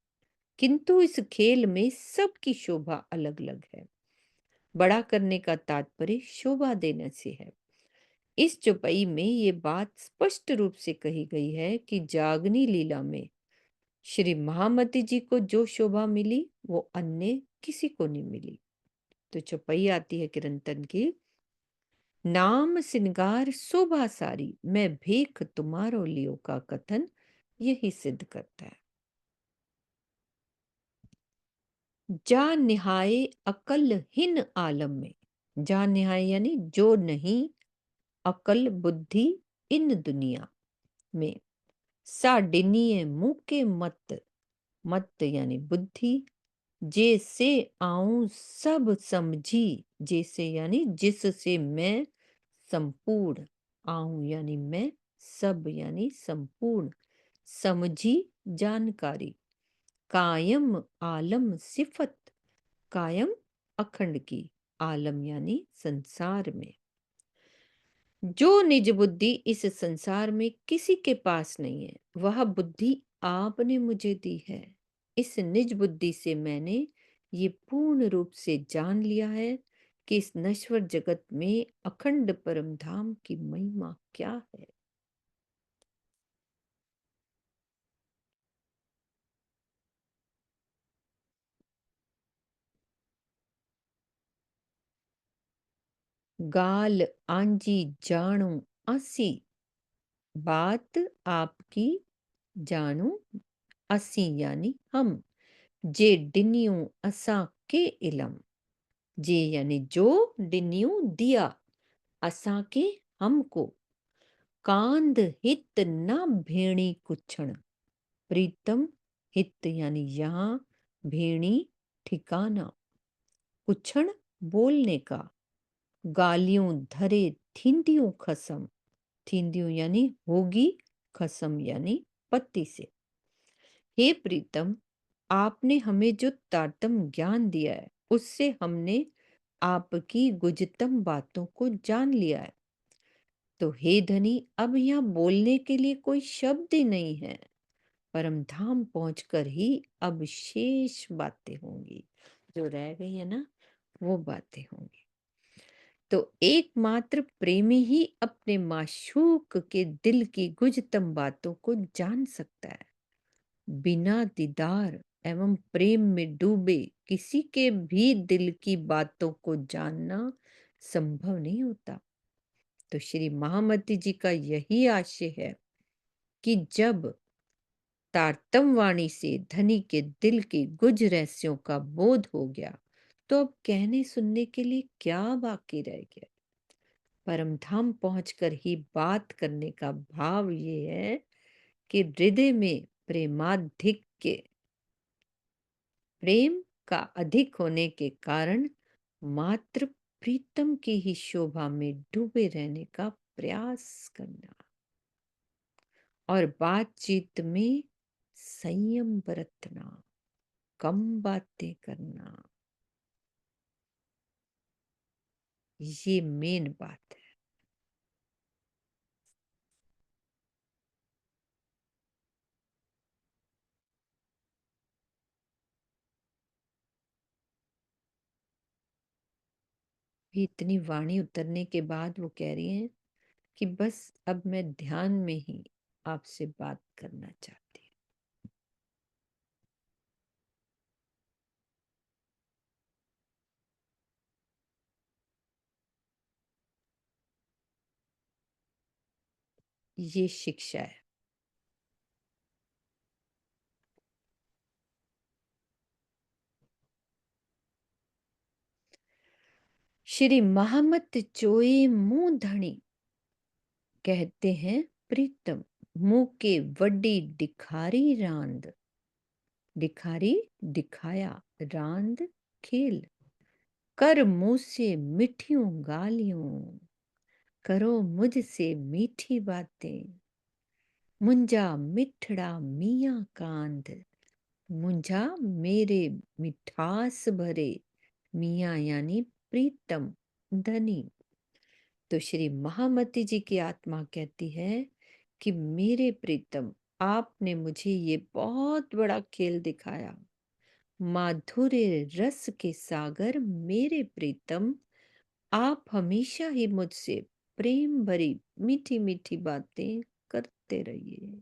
किंतु इस खेल में सबकी शोभा अलग अलग है। बड़ा करने का तात्पर्य शोभा देने से है। इस चौपाई में ये बात स्पष्ट रूप से कही गई है कि जागनी लीला में श्री महामती जी को जो शोभा मिली, वो अन्य किसी को नहीं मिली। तो चौपाई आती है किरंतन की। नाम सिंगार शोभा सारी, मैं भीख तुम्हारो लियो का कथन यही सिद्ध करता है। जा निहाय अकलहीन आलम में। जा निहाय यानी जो नहीं अकल बुद्धि इन दुनिया में। साडिनीय मुंह के मत। मत यानी बुद्धि। जैसे आऊं सब समझी। जैसे यानी जिससे मैं संपूर्ण। आऊं यानी मैं, सब यानी संपूर्ण, समझी जानकारी। कायम आलम सिफत। कायम अखंड की, आलम यानी संसार में। जो निज बुद्धि इस संसार में किसी के पास नहीं है, वह बुद्धि आपने मुझे दी है। इस निज बुद्धि से मैंने ये पूर्ण रूप से जान लिया है कि इस नश्वर जगत में अखंड परम धाम की महिमा क्या है। गाल आंजी जानू आसी। बात आपकी जानू असी यानी हम। जे डिन्यू असा के इलम। जे यानी जो, डिन्यू दिया, असा के हमको। कांद हित न भेणी कुछण। प्रीतम हित यानी यहाँ, भेणी ठिकाना, कुछण बोलने का। गालियों धरे थींदियों खसम। थींदियों यानी होगी, खसम यानी पत्ती से। हे प्रीतम, आपने हमें जो तारतम ज्ञान दिया है, उससे हमने आपकी गुजतम बातों को जान लिया है। तो हे धनी, अब यहाँ बोलने के लिए कोई शब्द ही नहीं है। परम धाम पहुंचकर ही अब शेष बातें होंगी। जो रह गई है ना, वो बातें होंगी। तो एकमात्र प्रेमी ही अपने माशूक के दिल की गुजतम बातों को जान सकता है। बिना दीदार एवं प्रेम में डूबे किसी के भी दिल की बातों को जानना संभव नहीं होता। तो श्री महामती जी का यही आशय है कि जब तारतम वाणी से धनी के दिल की गुज रहस्यों का बोध हो गया, तो अब कहने सुनने के लिए क्या बाकी रह गया। परम धाम पहुंचकर ही बात करने का भाव ये है कि हृदय में प्रेमाधिक्य, प्रेम का अधिक होने के कारण मात्र प्रीतम की ही शोभा में डूबे रहने का प्रयास करना और बातचीत में संयम बरतना, कम बातें करना, ये मेन बात है। भी इतनी वाणी उतरने के बाद वो कह रही हैं कि बस अब मैं ध्यान में ही आपसे बात करना चाहती हूँ। ये शिक्षा है। श्री महामत चोए मुंह धनी कहते हैं प्रीतम, मुंह के वड्डी दिखारी रांद। दिखारी दिखाया, रांद खेल। कर मुंह से मिठियों गालियों, करो मुझसे मीठी बातें। मुंजा मिठड़ा मियाँ कांद, मुंजा मेरे मिठास भरे मियाँ यानी प्रीतम धनी। तो श्री महामती जी की आत्मा कहती है कि मेरे प्रीतम, आपने मुझे ये बहुत बड़ा खेल दिखाया। माधुर्य रस के सागर मेरे प्रीतम, आप हमेशा ही मुझसे प्रेम भरी मीठी मीठी बातें करते रहिए।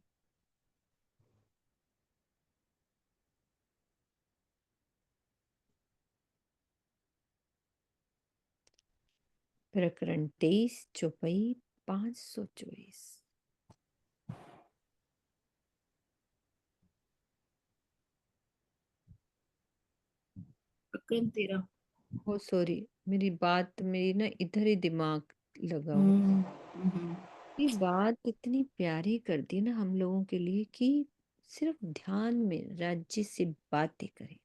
प्रकरण 23 चौपाई 524। प्रकरण 13। ओ सॉरी, मेरी ना इधर ही दिमाग लगा हुआ। ये बात इतनी प्यारी कर दी ना हम लोगों के लिए कि सिर्फ ध्यान में राज्य से बातें करें।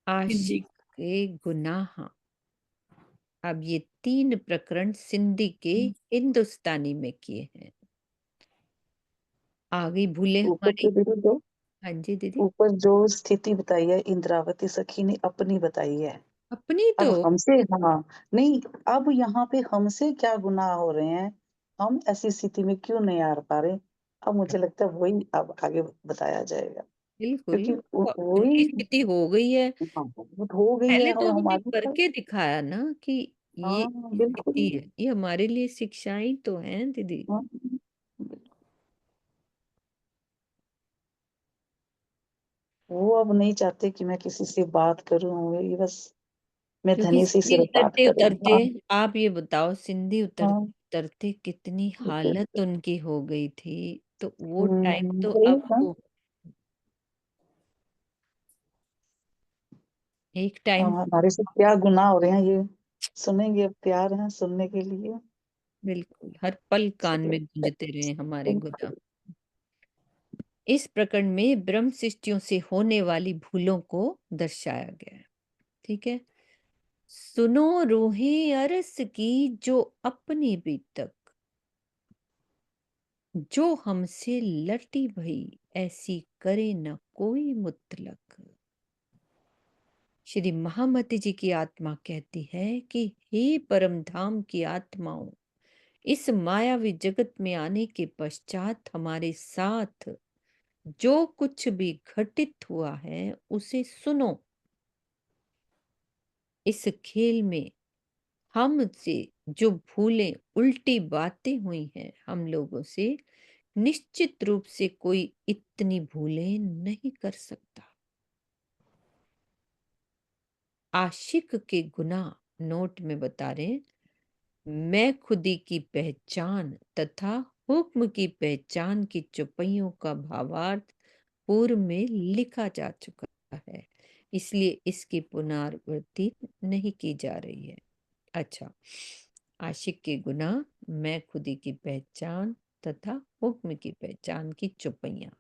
आशिक के गुनाह। अब ये 3 प्रकरण सिंधी के हिंदुस्तानी में किए हैं। आ गई भूले ऊपर हमारी। तो दीदी जो हाँ जी दीदी। ऊपर जो स्थिति बताई है इंद्रावती सखी ने अपनी बताई है। अपनी तो अब हमसे हाँ नहीं, अब यहाँ पे हमसे क्या गुनाह हो रहे हैं, हम ऐसी स्थिति में क्यों नहीं आ पा रहे। अब मुझे लगता है वही अब आगे बताया जाएगा, बिल्कुल, क्योंकि उनकी वही स्थिति हो गई है। हाँ, वो हो गई पहले है तो और उन्होंने हमारी तो करके दिखाया ना कि ये हाँ स्थिति बिल्कुल है। ये हमारे लिए शिक्षाएं तो हैं दीदी। हाँ, वो अब नहीं चाहते कि मैं किसी से बात करूं, ये बस मैं क्योंकि धनी से सिंधी सिर्फ बात उतरते करूं। उतरते, हाँ आप ये बताओ, सिंधी उतरते हाँ उतरते कितनी हालत उनकी हो गई थी। तो वो टाइम तो वही अब ना। एक टाइम हमारे से क्या गुनाह हो रहे हैं ये सुनेंगे, अब तैयार हैं सुनने के लिए। बिल्कुल हर पल कान में गूंजते रहे हमारे गुनाह। इस प्रकरण में ब्रह्म सृष्टियों से होने वाली भूलों को दर्शाया गया है। ठीक है। सुनो रूहें अरस की जो अपनी भी तक, जो हमसे लटी भई ऐसी करे न कोई मुतलक। श्री महामती जी की आत्मा कहती है कि हे परम धाम की आत्माओं, इस मायावी जगत में आने के पश्चात हमारे साथ जो कुछ भी घटित हुआ है उसे सुनो। इस खेल में हमसे जो भूलें उल्टी बातें हुई हैं हम लोगों से, निश्चित रूप से कोई इतनी भूलें नहीं कर सकता। आशिक के गुनाह नोट में बता रहे, मैं खुदी की पहचान तथा हुक्म की पहचान की चौपाइयों का भावार्थ पूर्व में लिखा जा चुका है, इसलिए इसकी पुनरावृत्ति नहीं की जा रही है। अच्छा, आशिक के गुनाह, मैं खुदी की पहचान तथा हुक्म की पहचान की चौपाइयां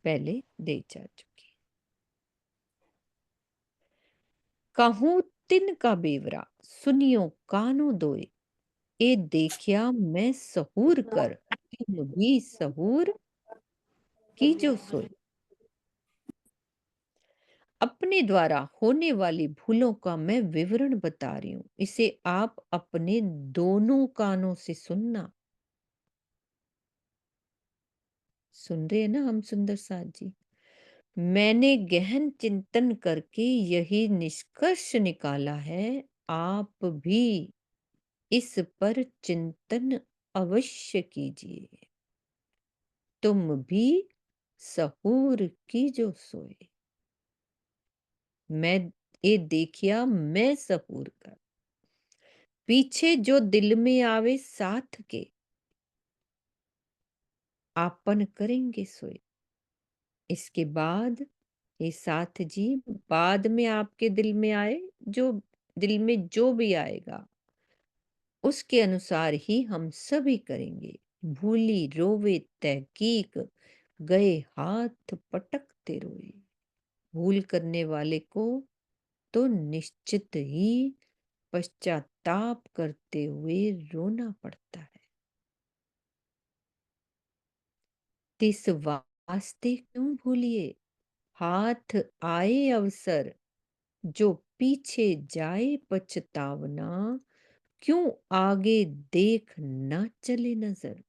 पहले दे जा चुकी। कहूं तिन का बेवरा, सुनियो कानों दोए, ए देखिया मैं सहूर कर, तुम भी सहूर की जो सोए। अपने द्वारा होने वाली भूलों का मैं विवरण बता रही हूं, इसे आप अपने दोनों कानों से सुनना। सुन रहे हैं ना हम सुंदर साथ जी। मैंने गहन चिंतन करके यही निष्कर्ष निकाला है, आप भी इस पर चिंतन अवश्य कीजिए। तुम भी सहूर की जो सोए। मैं ये देखिया मैं सहूर कर, पीछे जो दिल में आवे साथ के, आपन करेंगे सोए। इसके बाद ये साथ जी बाद में आपके दिल में आए, जो दिल में जो भी आएगा उसके अनुसार ही हम सभी करेंगे। भूली रोवे तहकीक, गए हाथ पटकते रोए। भूल करने वाले को तो निश्चित ही पश्चाताप करते हुए रोना पड़ता है। तिस वास्ते क्यों भूलिए, हाथ आए अवसर, जो पीछे जाए पछतावना, क्यों आगे देख ना चले नजर।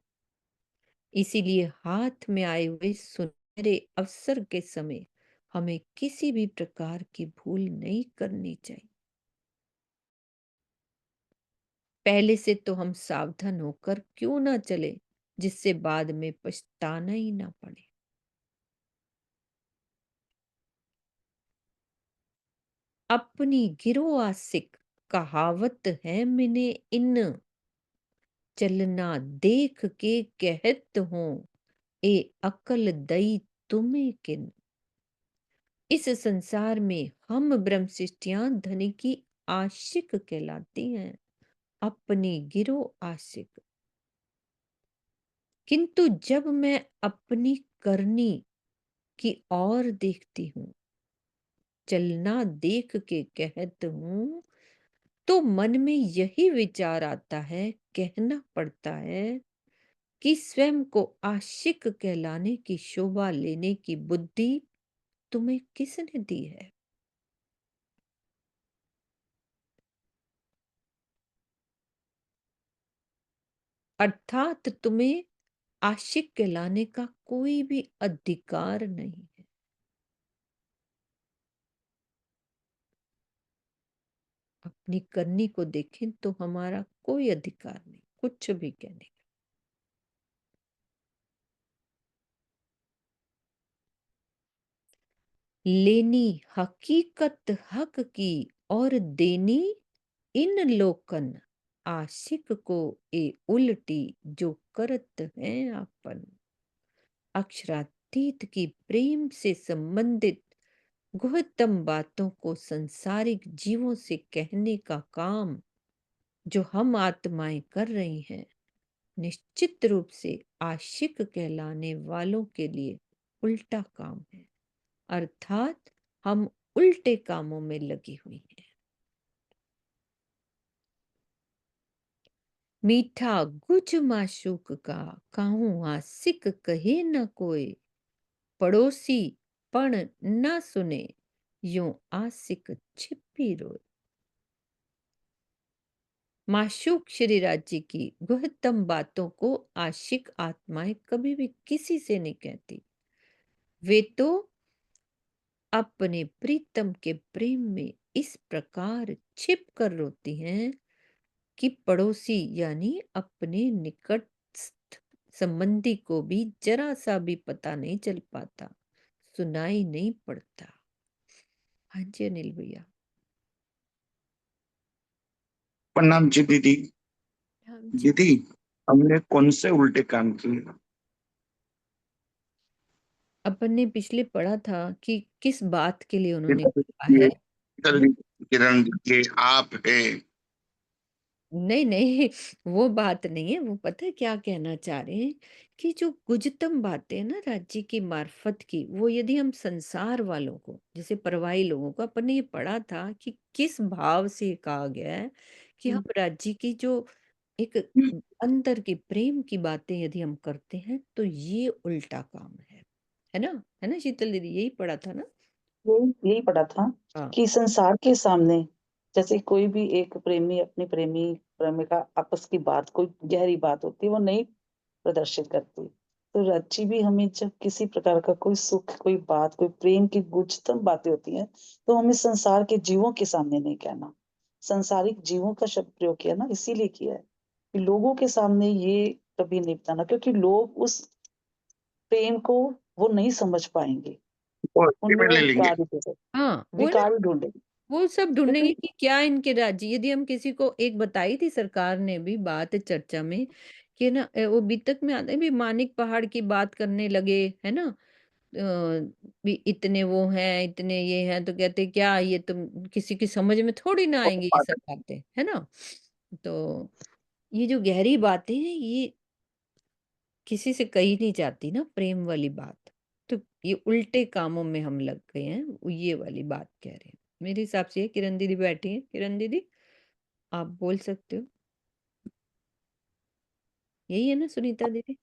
इसीलिए हाथ में आए हुए सुनहरे अवसर के समय हमें किसी भी प्रकार की भूल नहीं करनी चाहिए। पहले से तो हम सावधान होकर क्यों ना चले, जिससे बाद में पछताना ही ना पड़े। अपनी गिरो आसिक, कहावत है मिने इन, चलना देख के कहत हूँ, ए अकल दई तुम्हें किन। इस संसार में हम ब्रह्म सृष्टियां धनी की आशिक कहलाती हैं, अपनी गिरो आशिक। किंतु जब मैं अपनी करनी की ओर देखती हूँ, चलना देख के कहत हूँ, तो मन में यही विचार आता है, कहना पड़ता है कि स्वयं को आशिक कहलाने की शोभा लेने की बुद्धि तुम्हें किसने दी है? अर्थात तुम्हें आशिक कहलाने का कोई भी अधिकार नहीं है। अपनी करनी को देखें तो हमारा कोई अधिकार नहीं कुछ भी कहने का। लेनी हकीकत हक की और देनी इन लोकन, आशिक को ए उल्टी जो करत हैं अपन। अक्षरातीत की प्रेम से संबंधित गुह्यतम बातों को संसारिक जीवों से कहने का काम जो हम आत्माएं कर रही हैं, निश्चित रूप से आशिक कहलाने वालों के लिए उल्टा काम है। अर्थात हम उल्टे कामों में लगी हुई हैं। मीठा गुज माशूक का काहू आशिक कहे न कोई, पड़ोसी पण न सुने यूं आशिक छिपी रोए। माशूक श्री राज्य की गुह्यतम बातों को आशिक आत्माएं कभी भी किसी से नहीं कहती। वे तो अपने प्रीतम के प्रेम में इस प्रकार छिप कर रोती हैं कि पड़ोसी यानी अपने निकटस्थ संबंधी को भी जरा सा भी पता नहीं चल पाता, सुनाई नहीं पड़ता। हाँ जी अनिल भैया। प्रणाम जी दीदी। हाँ जी। दीदी, हमने कौन से उल्टे काम किए? अपन ने पिछले पढ़ा था कि किस बात के लिए उन्होंने कहा ये है। किरण ये आप है। नहीं नहीं वो बात नहीं है। वो पता है क्या कहना चाह रहे हैं कि जो गुजतम बातें हैं ना राज्य की मार्फत की, वो यदि हम संसार वालों को जैसे परवाही लोगों को, अपन ने ये पढ़ा था कि किस भाव से ये कहा गया है कि हम राज्य की जो एक अंदर की प्रेम की बातें यदि हम करते हैं तो ये उल्टा काम है ना? है ना शीतल दीदी? यही पढ़ा था ना? यही पढ़ा था हाँ कि संसार के सामने जैसे कोई भी एक प्रेमी अपनी प्रेमिका आपस की बात कोई गहरी बात होती है वो नहीं प्रदर्शित करती। तो रच्ची भी हमें जब किसी प्रकार का कोई सुख, कोई बात, कोई प्रेम की गुच्छतम बातें होती हैं, तो हमें संसार के जीवों के सामने नहीं कहना। संसारिक जीवों का शब्द प्रयोग किया ना इसीलिए किया है कि लोगों के सामने ये कभी नहीं बताना, क्योंकि लोग उस प्रेम को वो नहीं समझ पाएंगे। वो उनमें में वो ले लेंगे। हाँ वो ना विकार ढूंढेंगे। वो सब ढूंढेंगे क्योंकि कि क्या इनके राज्य। यदि हम किसी को एक बताई थी सरकार ने भी बात चर्चा में कि ना वो बीतक में आता है भी मानिक पहाड़ की बात करने लगे है ना। भी इतने वो हैं इतने ये हैं तो कहते क्या ये तुम किसी की समझ में थोड़ी ना आएंगी ये सब बातें है ना। तो ये जो गहरी बातें हैं ये किसी से कही नहीं जाती ना प्रेम वाली बात। तो ये उल्टे कामों में हम लग गए हैं, वो ये वाली बात कह रहे हैं। मेरे हिसाब से किरण दीदी बैठी हैं। किरण दीदी आप बोल सकते हो। यही है ना सुनीता दीदी?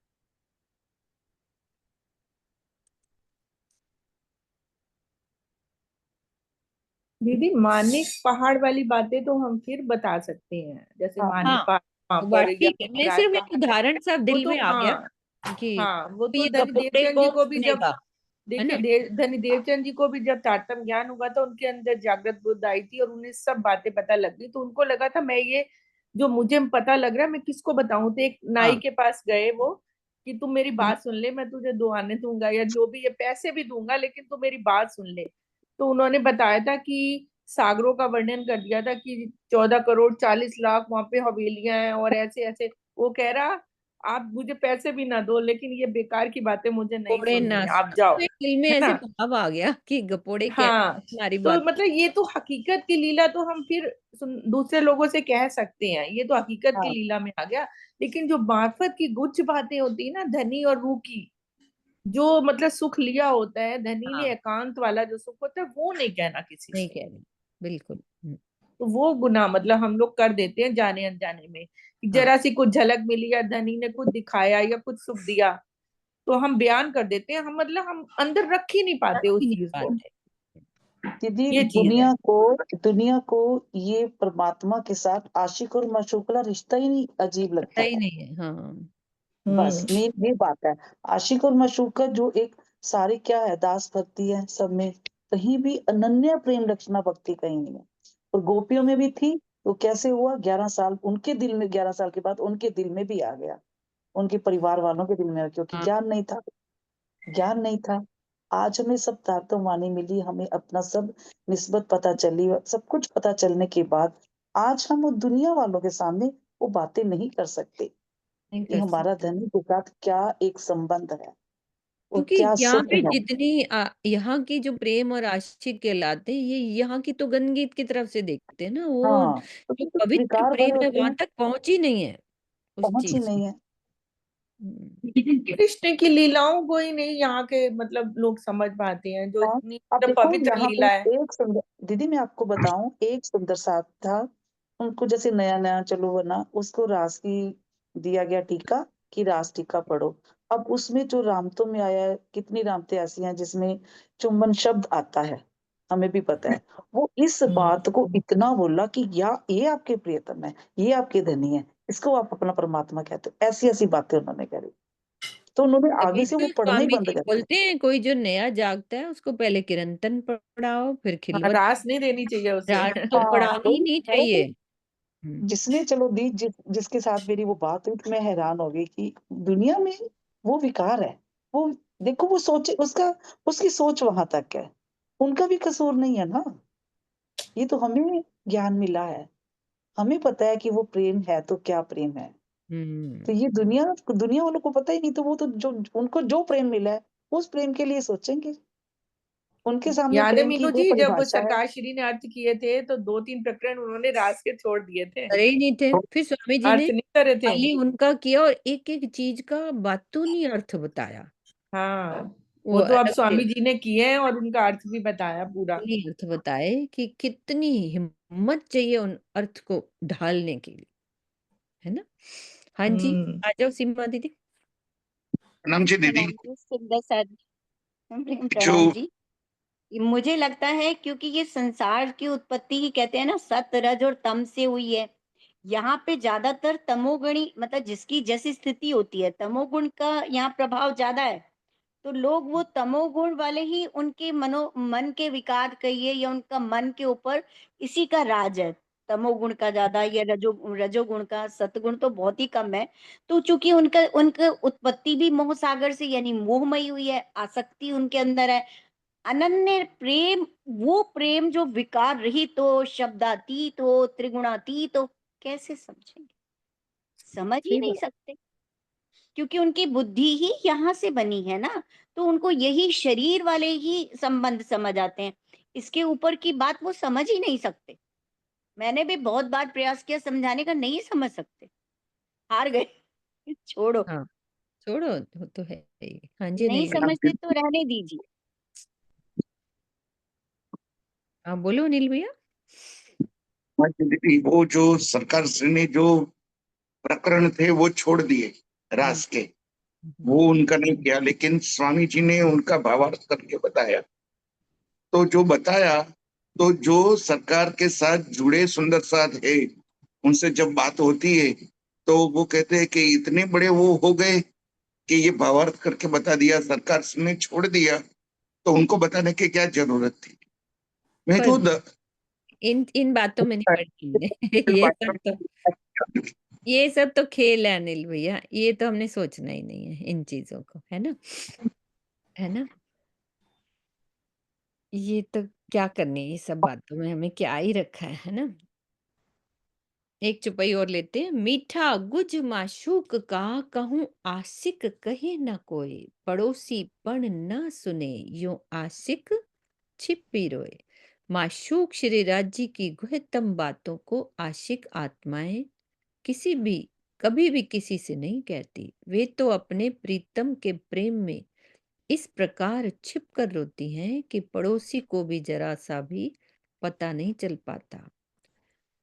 दीदी मानिक पहाड़ वाली बातें तो हम फिर बता सकते हैं, जैसे हाँ मानिक हाँ पहाड़ वहां वो बात पर या ठीक है। मैं राय सिर्फ एक पहाड़ है, उदाहरण सा वो दिल तो में आ गया हाँ। कि हाँ वो भी तो ये धनी कपोड़े देवचंद को जी को भी जब सुनेगा है देखिए ना। धनी देवचंद जी को भी जब तारतम ज्ञान हुआ था उनके अंदर जागृत बुद्ध आई थी और उन्हें सब बातें पता लग गई, तो उनको लगा था मैं ये जो मुझे पता लग रहा है मैं किसको बताऊं। तो एक नाई हाँ के पास गए वो कि तुम मेरी हम्म, बात सुन ले, मैं तुझे दुआने दूंगा या जो भी ये पैसे भी दूंगा लेकिन तू मेरी बात सुन ले। तो उन्होंने बताया था कि सागरों का वर्णन कर दिया था कि 14 करोड़ 40 लाख वहां पे हवेलियां हैं और ऐसे ऐसे। वो कह रहा आप मुझे पैसे भी ना दो, लेकिन ये बेकार की बातें मुझे नहीं गपोड़े सुननी ना है, आप सुनो, जाओ, तो एक दिल में है ऐसे ना। भाव आ गया कि गपोड़े क्या हाँ, हमारी तो बात। मतलब ये तो हकीकत की लीला तो हम फिर दूसरे लोगों से कह सकते हैं, ये तो हकीकत की हाँ लीला में आ गया। लेकिन जो मार्फत की गुच्छ बातें होती है ना, धनी और रूह की, जो मतलब सुख लिया होता है, धनी ने हाँ, एकांत वाला जो सुख होता है, वो नहीं कहना किसी नहीं से। कह रही, बिल्कुल। तो वो गुनाह मतलब हम लोग कर देते हैं जाने अनजाने में, कि हाँ, जरा सी कुछ झलक मिली या धनी ने कुछ दिखाया या कुछ सुख दिया, तो हम बयान कर देते हैं, हम मतलब हम अंदर रख ही नहीं रख पाते उस ही नहीं चीज को। पाते। दीदी, ये चीज है। दुनिया को ये परमात्मा के साथ आशिक और माशूक का रिश्ता ही नहीं अजीब पता लगता ही है। नहीं है। हाँ, बस मेन ये बात है। आशिक और माशूक का जो एक सारे क्या है, दास भक्ति है सब में, कहीं भी अनन्य प्रेम रचना भक्ति कहीं नहीं है। और गोपियों में भी थी, तो कैसे हुआ 11 साल उनके दिल में, 11 साल के बाद उनके दिल में भी आ गया, उनके परिवार वालों के दिल में, क्योंकि हाँ, ज्ञान नहीं था। आज हमें सब तार्तोवानी मिली, हमें अपना सब निस्बत पता चली, सब कुछ पता चलने के बाद आज हम वो दुनिया वालों के सामने वो बातें नहीं कर सकते नहीं कि कर हमारा सकते, धनी के साथ क्या एक संबंध है और क्योंकि क्या यहाँ सुख पे है। जितनी यहाँ की जो प्रेम और आशिक कहलाते हैं, ये यहाँ की तो गंदगी की तरफ से देखते हैं ना, वो हाँ, तो जो जो पवित्र विकार भरे प्रेम है होते वहां हैं, तक पहुंची नहीं है उस पहुंच ही चीज नहीं में। है। लेकिन कृष्ण की लीलाओं को ही नहीं यहाँ के मतलब लोग समझ पाते हैं, जो हाँ, इतनी आप मतलब देखो पवित्र यहाँ लीला है। एक सुंदर, दीदी मैं आपको बताऊं, एक सुंदर साथ था, उनको जैसे नया नया चलो बना, उसको रास की दिया गया टीका कि रास टीका पढ़ो। अब उसमें जो रामतों में आया है, कितनी रामतें ऐसी हैं जिसमें चुंबन शब्द आता है, हमें भी पता है। वो इस बात को इतना बोला कि या ये आपके प्रियतम है, ये आपके धनी है, इसको आप अपना परमात्मा कहते हो, ऐसी ऐसी बातें उन्होंने करी। तो उन्होंने तभी आगे से वो तो पढ़ना ही स्वामी बंद जी कर दिया। बोलते हैं, कोई जो नया जागता है उसको पहले कीर्तन पढ़ाओ, फिर हाँ, खिलवत। रास नहीं देनी चाहिए उसे। रात तो हाँ, पढ़ानी तो ही नहीं वो चाहिए। जिसने चलो दी, जिसके साथ मेरी वो बात हुई, तो मैं हैरान हो गई कि दुनिया में वो विकार है। वो देखो, वो सोचे उसका, उसकी सोच वहां तक है, उनका भी कसूर नहीं है ना। ये तो हमें ज्ञान मिला है, हमें पता है कि वो प्रेम है तो क्या प्रेम है। हम्म। तो ये दुनिया दुनिया वालों को पता ही नहीं, तो वो तो जो उनको जो प्रेम मिला है उस प्रेम के लिए सोचेंगे। उनके सामने याद है प्रेम की मीनू वो जी, जब परिभाषा है। सरकार श्री ने अर्थ किए थे तो 2-3 प्रकरण उन्होंने रास के छोड़ दिए थे, करे ही नहीं थे, फिर स्वामी जी ने अर्थ नहीं करे थे। खाली उनका किया और एक एक चीज का बातूनी अर्थ बताया। हाँ, वो वो तो अब अलग से स्वामी जी ने किए हैं और उनका अर्थ भी बताया पूरा। बातूनी अर्थ बताए कि कितनी हिम्मत चाहिए उन अर्थ को ढालने के लिए, है ना। हाँ जी, हम्म। आ जाओ सीमा दीदी। प्रणाम जी दीदी। प्रणाम जी, सुंदर सा। जो प्रणाम जी। मुझे लगता है क्योंकि ये संसार की उत्पत्ति ही कहते हैं ना, सत रज और तम से हुई है। यहाँ पे ज्यादातर तमोगुणी, मतलब जिसकी जैसी स्थिति होती है, तमोगुण का यहाँ प्रभाव ज्यादा है। तो लोग वो तमोगुण वाले ही, उनके मन के विकार कहिए या उनका मन के ऊपर इसी का राज है। तमोगुण का ज्यादा या रजोगुण का, सतगुण तो बहुत ही कम है। तो चूंकि उनका उनका उत्पत्ति भी मोह सागर से यानी मोहमयी हुई है, आसक्ति उनके अंदर है। अनन्य प्रेम, वो प्रेम जो विकार रहित हो, शब्दातीत हो, त्रिगुणातीत हो, कैसे समझेंगे? समझ ही सही नहीं बात। सकते, क्योंकि उनकी बुद्धि ही यहाँ से बनी है ना। तो उनको यही शरीर वाले ही संबंध समझ आते हैं, इसके ऊपर की बात वो समझ ही नहीं सकते। मैंने भी बहुत बार प्रयास किया समझाने का, नहीं समझ सकते, हार गए। छोड़ो, हाँ, छोड़ो, वो तो है ही। हाँ जी नहीं अनिल भैया। समझते तो रहने दीजिए। हाँ बोलो अनिल भैया। हाँ जी दीदी, वो जो सरकार श्री ने जो प्रकरण थे वो छोड़ दिए हम्म, रास के, हम्म, वो उनका नहीं किया, लेकिन स्वामी जी ने उनका भावार्थ करके बताया। तो जो बताया, तो जो सरकार के साथ जुड़े सुंदर साथ है, उनसे जब बात होती है तो वो कहते हैं कि इतने बड़े वो हो गए कि ये भावार्थ करके बता दिया, सरकार ने छोड़ दिया, तो उनको बताने की क्या जरूरत थी। मैं पर तो इन इन बातों में नहीं पड़ी हमने। ये सब तो खेल है अनिल भैया, ये तो हमने सोचना ही नहीं है इन चीजों को, है ना, है ना। ये तो क्या करने, ये सब बातों में हमें क्या ही रखा है ना। एक चौपाई और लेते हैं। मीठा गुज माशूक का कहूँ आशिक कहे न कोई, पड़ोसी पण न सुने यूं आशिक छिपी रोए। माशूक श्री राज जी की गुहतम बातों को आशिक आत्माएं किसी भी कभी भी किसी से नहीं कहती। वे तो अपने प्रीतम के प्रेम में इस प्रकार छिप कर रोती हैं कि पड़ोसी को भी जरा सा भी पता नहीं चल पाता।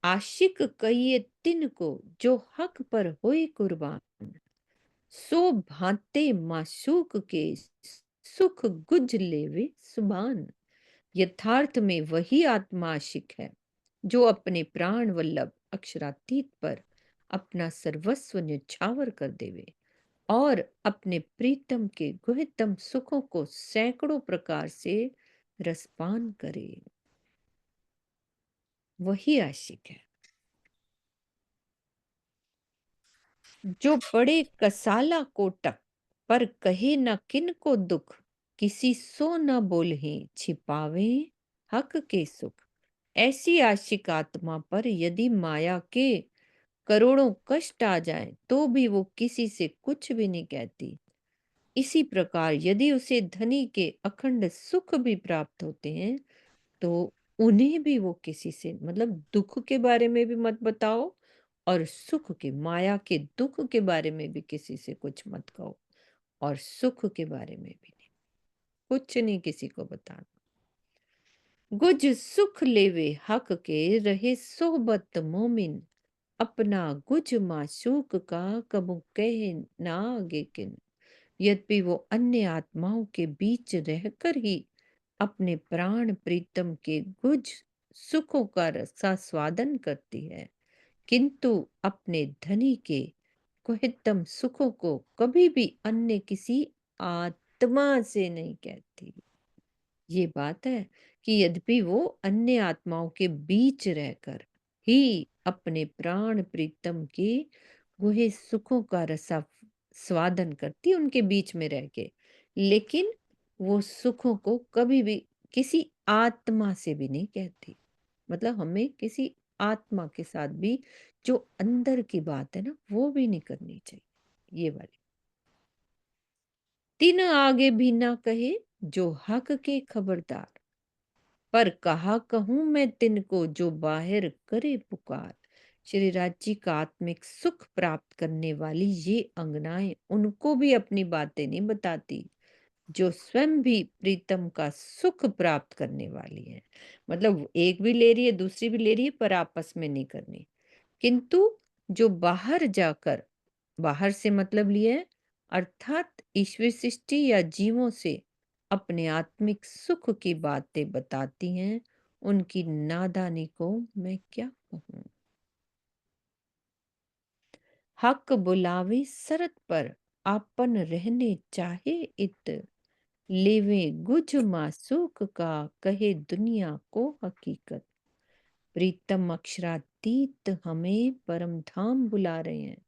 आशिक कहिए तिन को जो हक पर होए कुर्बान, सो भांते माशूक के सुख गुज लेवे सुबान। यथार्थ में वही आत्मा आशिक है जो अपने प्राण वल्लभ अक्षरातीत पर अपना सर्वस्व न्यौछावर कर देवे और अपने प्रीतम के गुहतम सुखों को सैकड़ों प्रकार से रसपान करे। वही आशिक है जो पड़े कसाला कोटक पर कहे न किन को दुख, किसी सो न बोलहे छिपावे हक के सुख। ऐसी आशिक आत्मा पर यदि माया के करोड़ों कष्ट आ जाएं तो भी वो किसी से कुछ भी नहीं कहती। इसी प्रकार यदि उसे धनी के अखंड सुख भी प्राप्त होते हैं तो उन्हें भी वो किसी से मतलब दुख के बारे में भी मत बताओ और सुख के माया के दुख के बारे में भी किसी से कुछ मत कहो और सुख के बारे में भी नहीं, कुछ नहीं किसी को बताना। गुज सुख लेवे हक के रहे सोहबत मोमिन, अपना गुज माशूक का कबू कहे ना आगे किन। यद्यपि वो अन्य आत्माओं के बीच रहकर ही अपने प्राण प्रीतम के गुज सुखों का रसास्वादन करती है, किंतु अपने धनी के कुहितम सुखों को कभी भी अन्य किसी आत्मा से नहीं कहती। ये बात है कि यद्यपि वो अन्य आत्माओं के बीच रहकर ही अपने प्राण प्रीतम के गुहे सुखों का रसा स्वादन करती है उनके बीच में रह के, लेकिन वो सुखों को कभी भी किसी आत्मा से भी नहीं कहती। मतलब हमें किसी आत्मा के साथ भी जो अंदर की बात है ना वो भी नहीं करनी चाहिए। ये वाली तीन आगे भी ना कहे जो हक के खबरदार, पर कहा कहूं मैं तिनको जो बाहर करे पुकार। श्री राज जी का आत्मिक सुख प्राप्त करने वाली ये अंगनाएं उनको भी अपनी बातें नहीं बताती जो स्वयं भी प्रीतम का सुख प्राप्त करने वाली है। मतलब एक भी ले रही है दूसरी भी ले रही है पर आपस में नहीं करनी। किंतु जो बाहर जाकर, बाहर से मतलब लिए है अर्थात ईश्वर सृष्टि या जीवों से अपने आत्मिक सुख की बातें बताती हैं, उनकी नादानी को मैं क्या कहूं। हक बुलावे सरत पर आपन रहने चाहे इत, लेवे गुज मासूक का कहे दुनिया को हकीकत। प्रीतम अक्षरातीत हमें परम धाम बुला रहे हैं,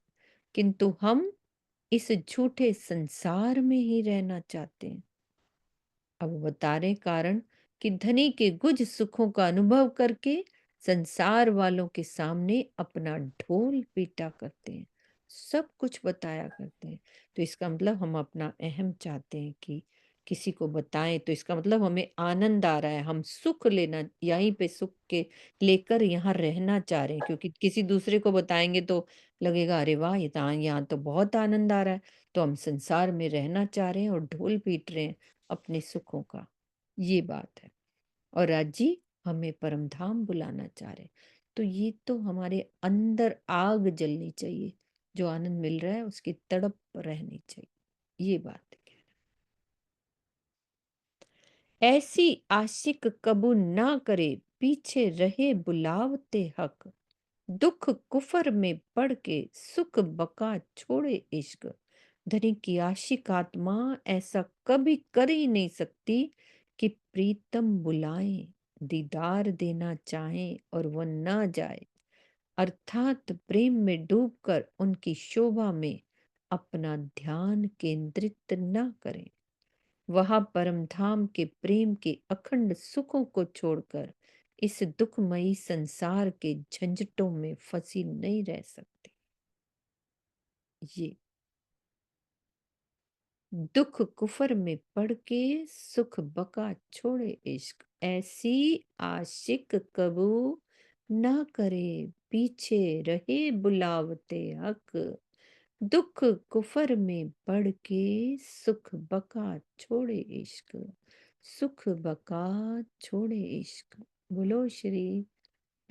किंतु हम इस झूठे संसार में ही रहना चाहते हैं। अब वो बता रहे कारण कि धनी के गुज सुखों का अनुभव करके संसार वालों के सामने अपना ढोल पीटा करते हैं, सब कुछ बताया करते हैं। तो इसका मतलब हम अपना अहम चाहते हैं कि किसी को बताएं, तो इसका मतलब हमें आनंद आ रहा है, हम सुख लेना यहीं पे सुख के लेकर यहाँ रहना चाह रहे हैं, क्योंकि किसी दूसरे को बताएंगे तो लगेगा अरे वाह ये तो यहाँ तो बहुत आनंद आ रहा है, तो हम संसार में रहना चाह रहे हैं और ढोल पीट रहे हैं अपने सुखों का। ये बात है। और आज जी हमें परम धाम बुलाना चाह रहे हैं। तो ये तो हमारे अंदर आग जलनी चाहिए, जो आनंद मिल रहा है उसकी तड़प रहनी चाहिए। ये बात है। ऐसी आशिक कबू ना करे पीछे रहे बुलावते हक, दुख कुफर में पड़ के सुख बका छोड़े इश्क। धनी की आशिक आत्मा ऐसा कभी कर ही नहीं सकती कि प्रीतम बुलाए, दीदार देना चाहे और वह ना जाए, अर्थात प्रेम में डूबकर उनकी शोभा में अपना ध्यान केंद्रित न करें। वह परम धाम के प्रेम के अखंड सुखों को छोड़कर इस दुखमयी संसार के झंझटों में फंसी नहीं रह सकती। ये दुख कुफर में पड़ के सुख बका छोड़े इश्क, ऐसी आशिक कबू ना करे, पीछे रहे बुलावते हक। दुख कुफर में पड़ के सुख बका छोड़े इश्क, सुख बका छोड़े इश्क। बोलो श्री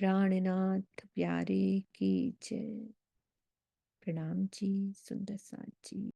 प्राणनाथ प्यारे की जय। प्रणाम जी, सुंदर साथ जी।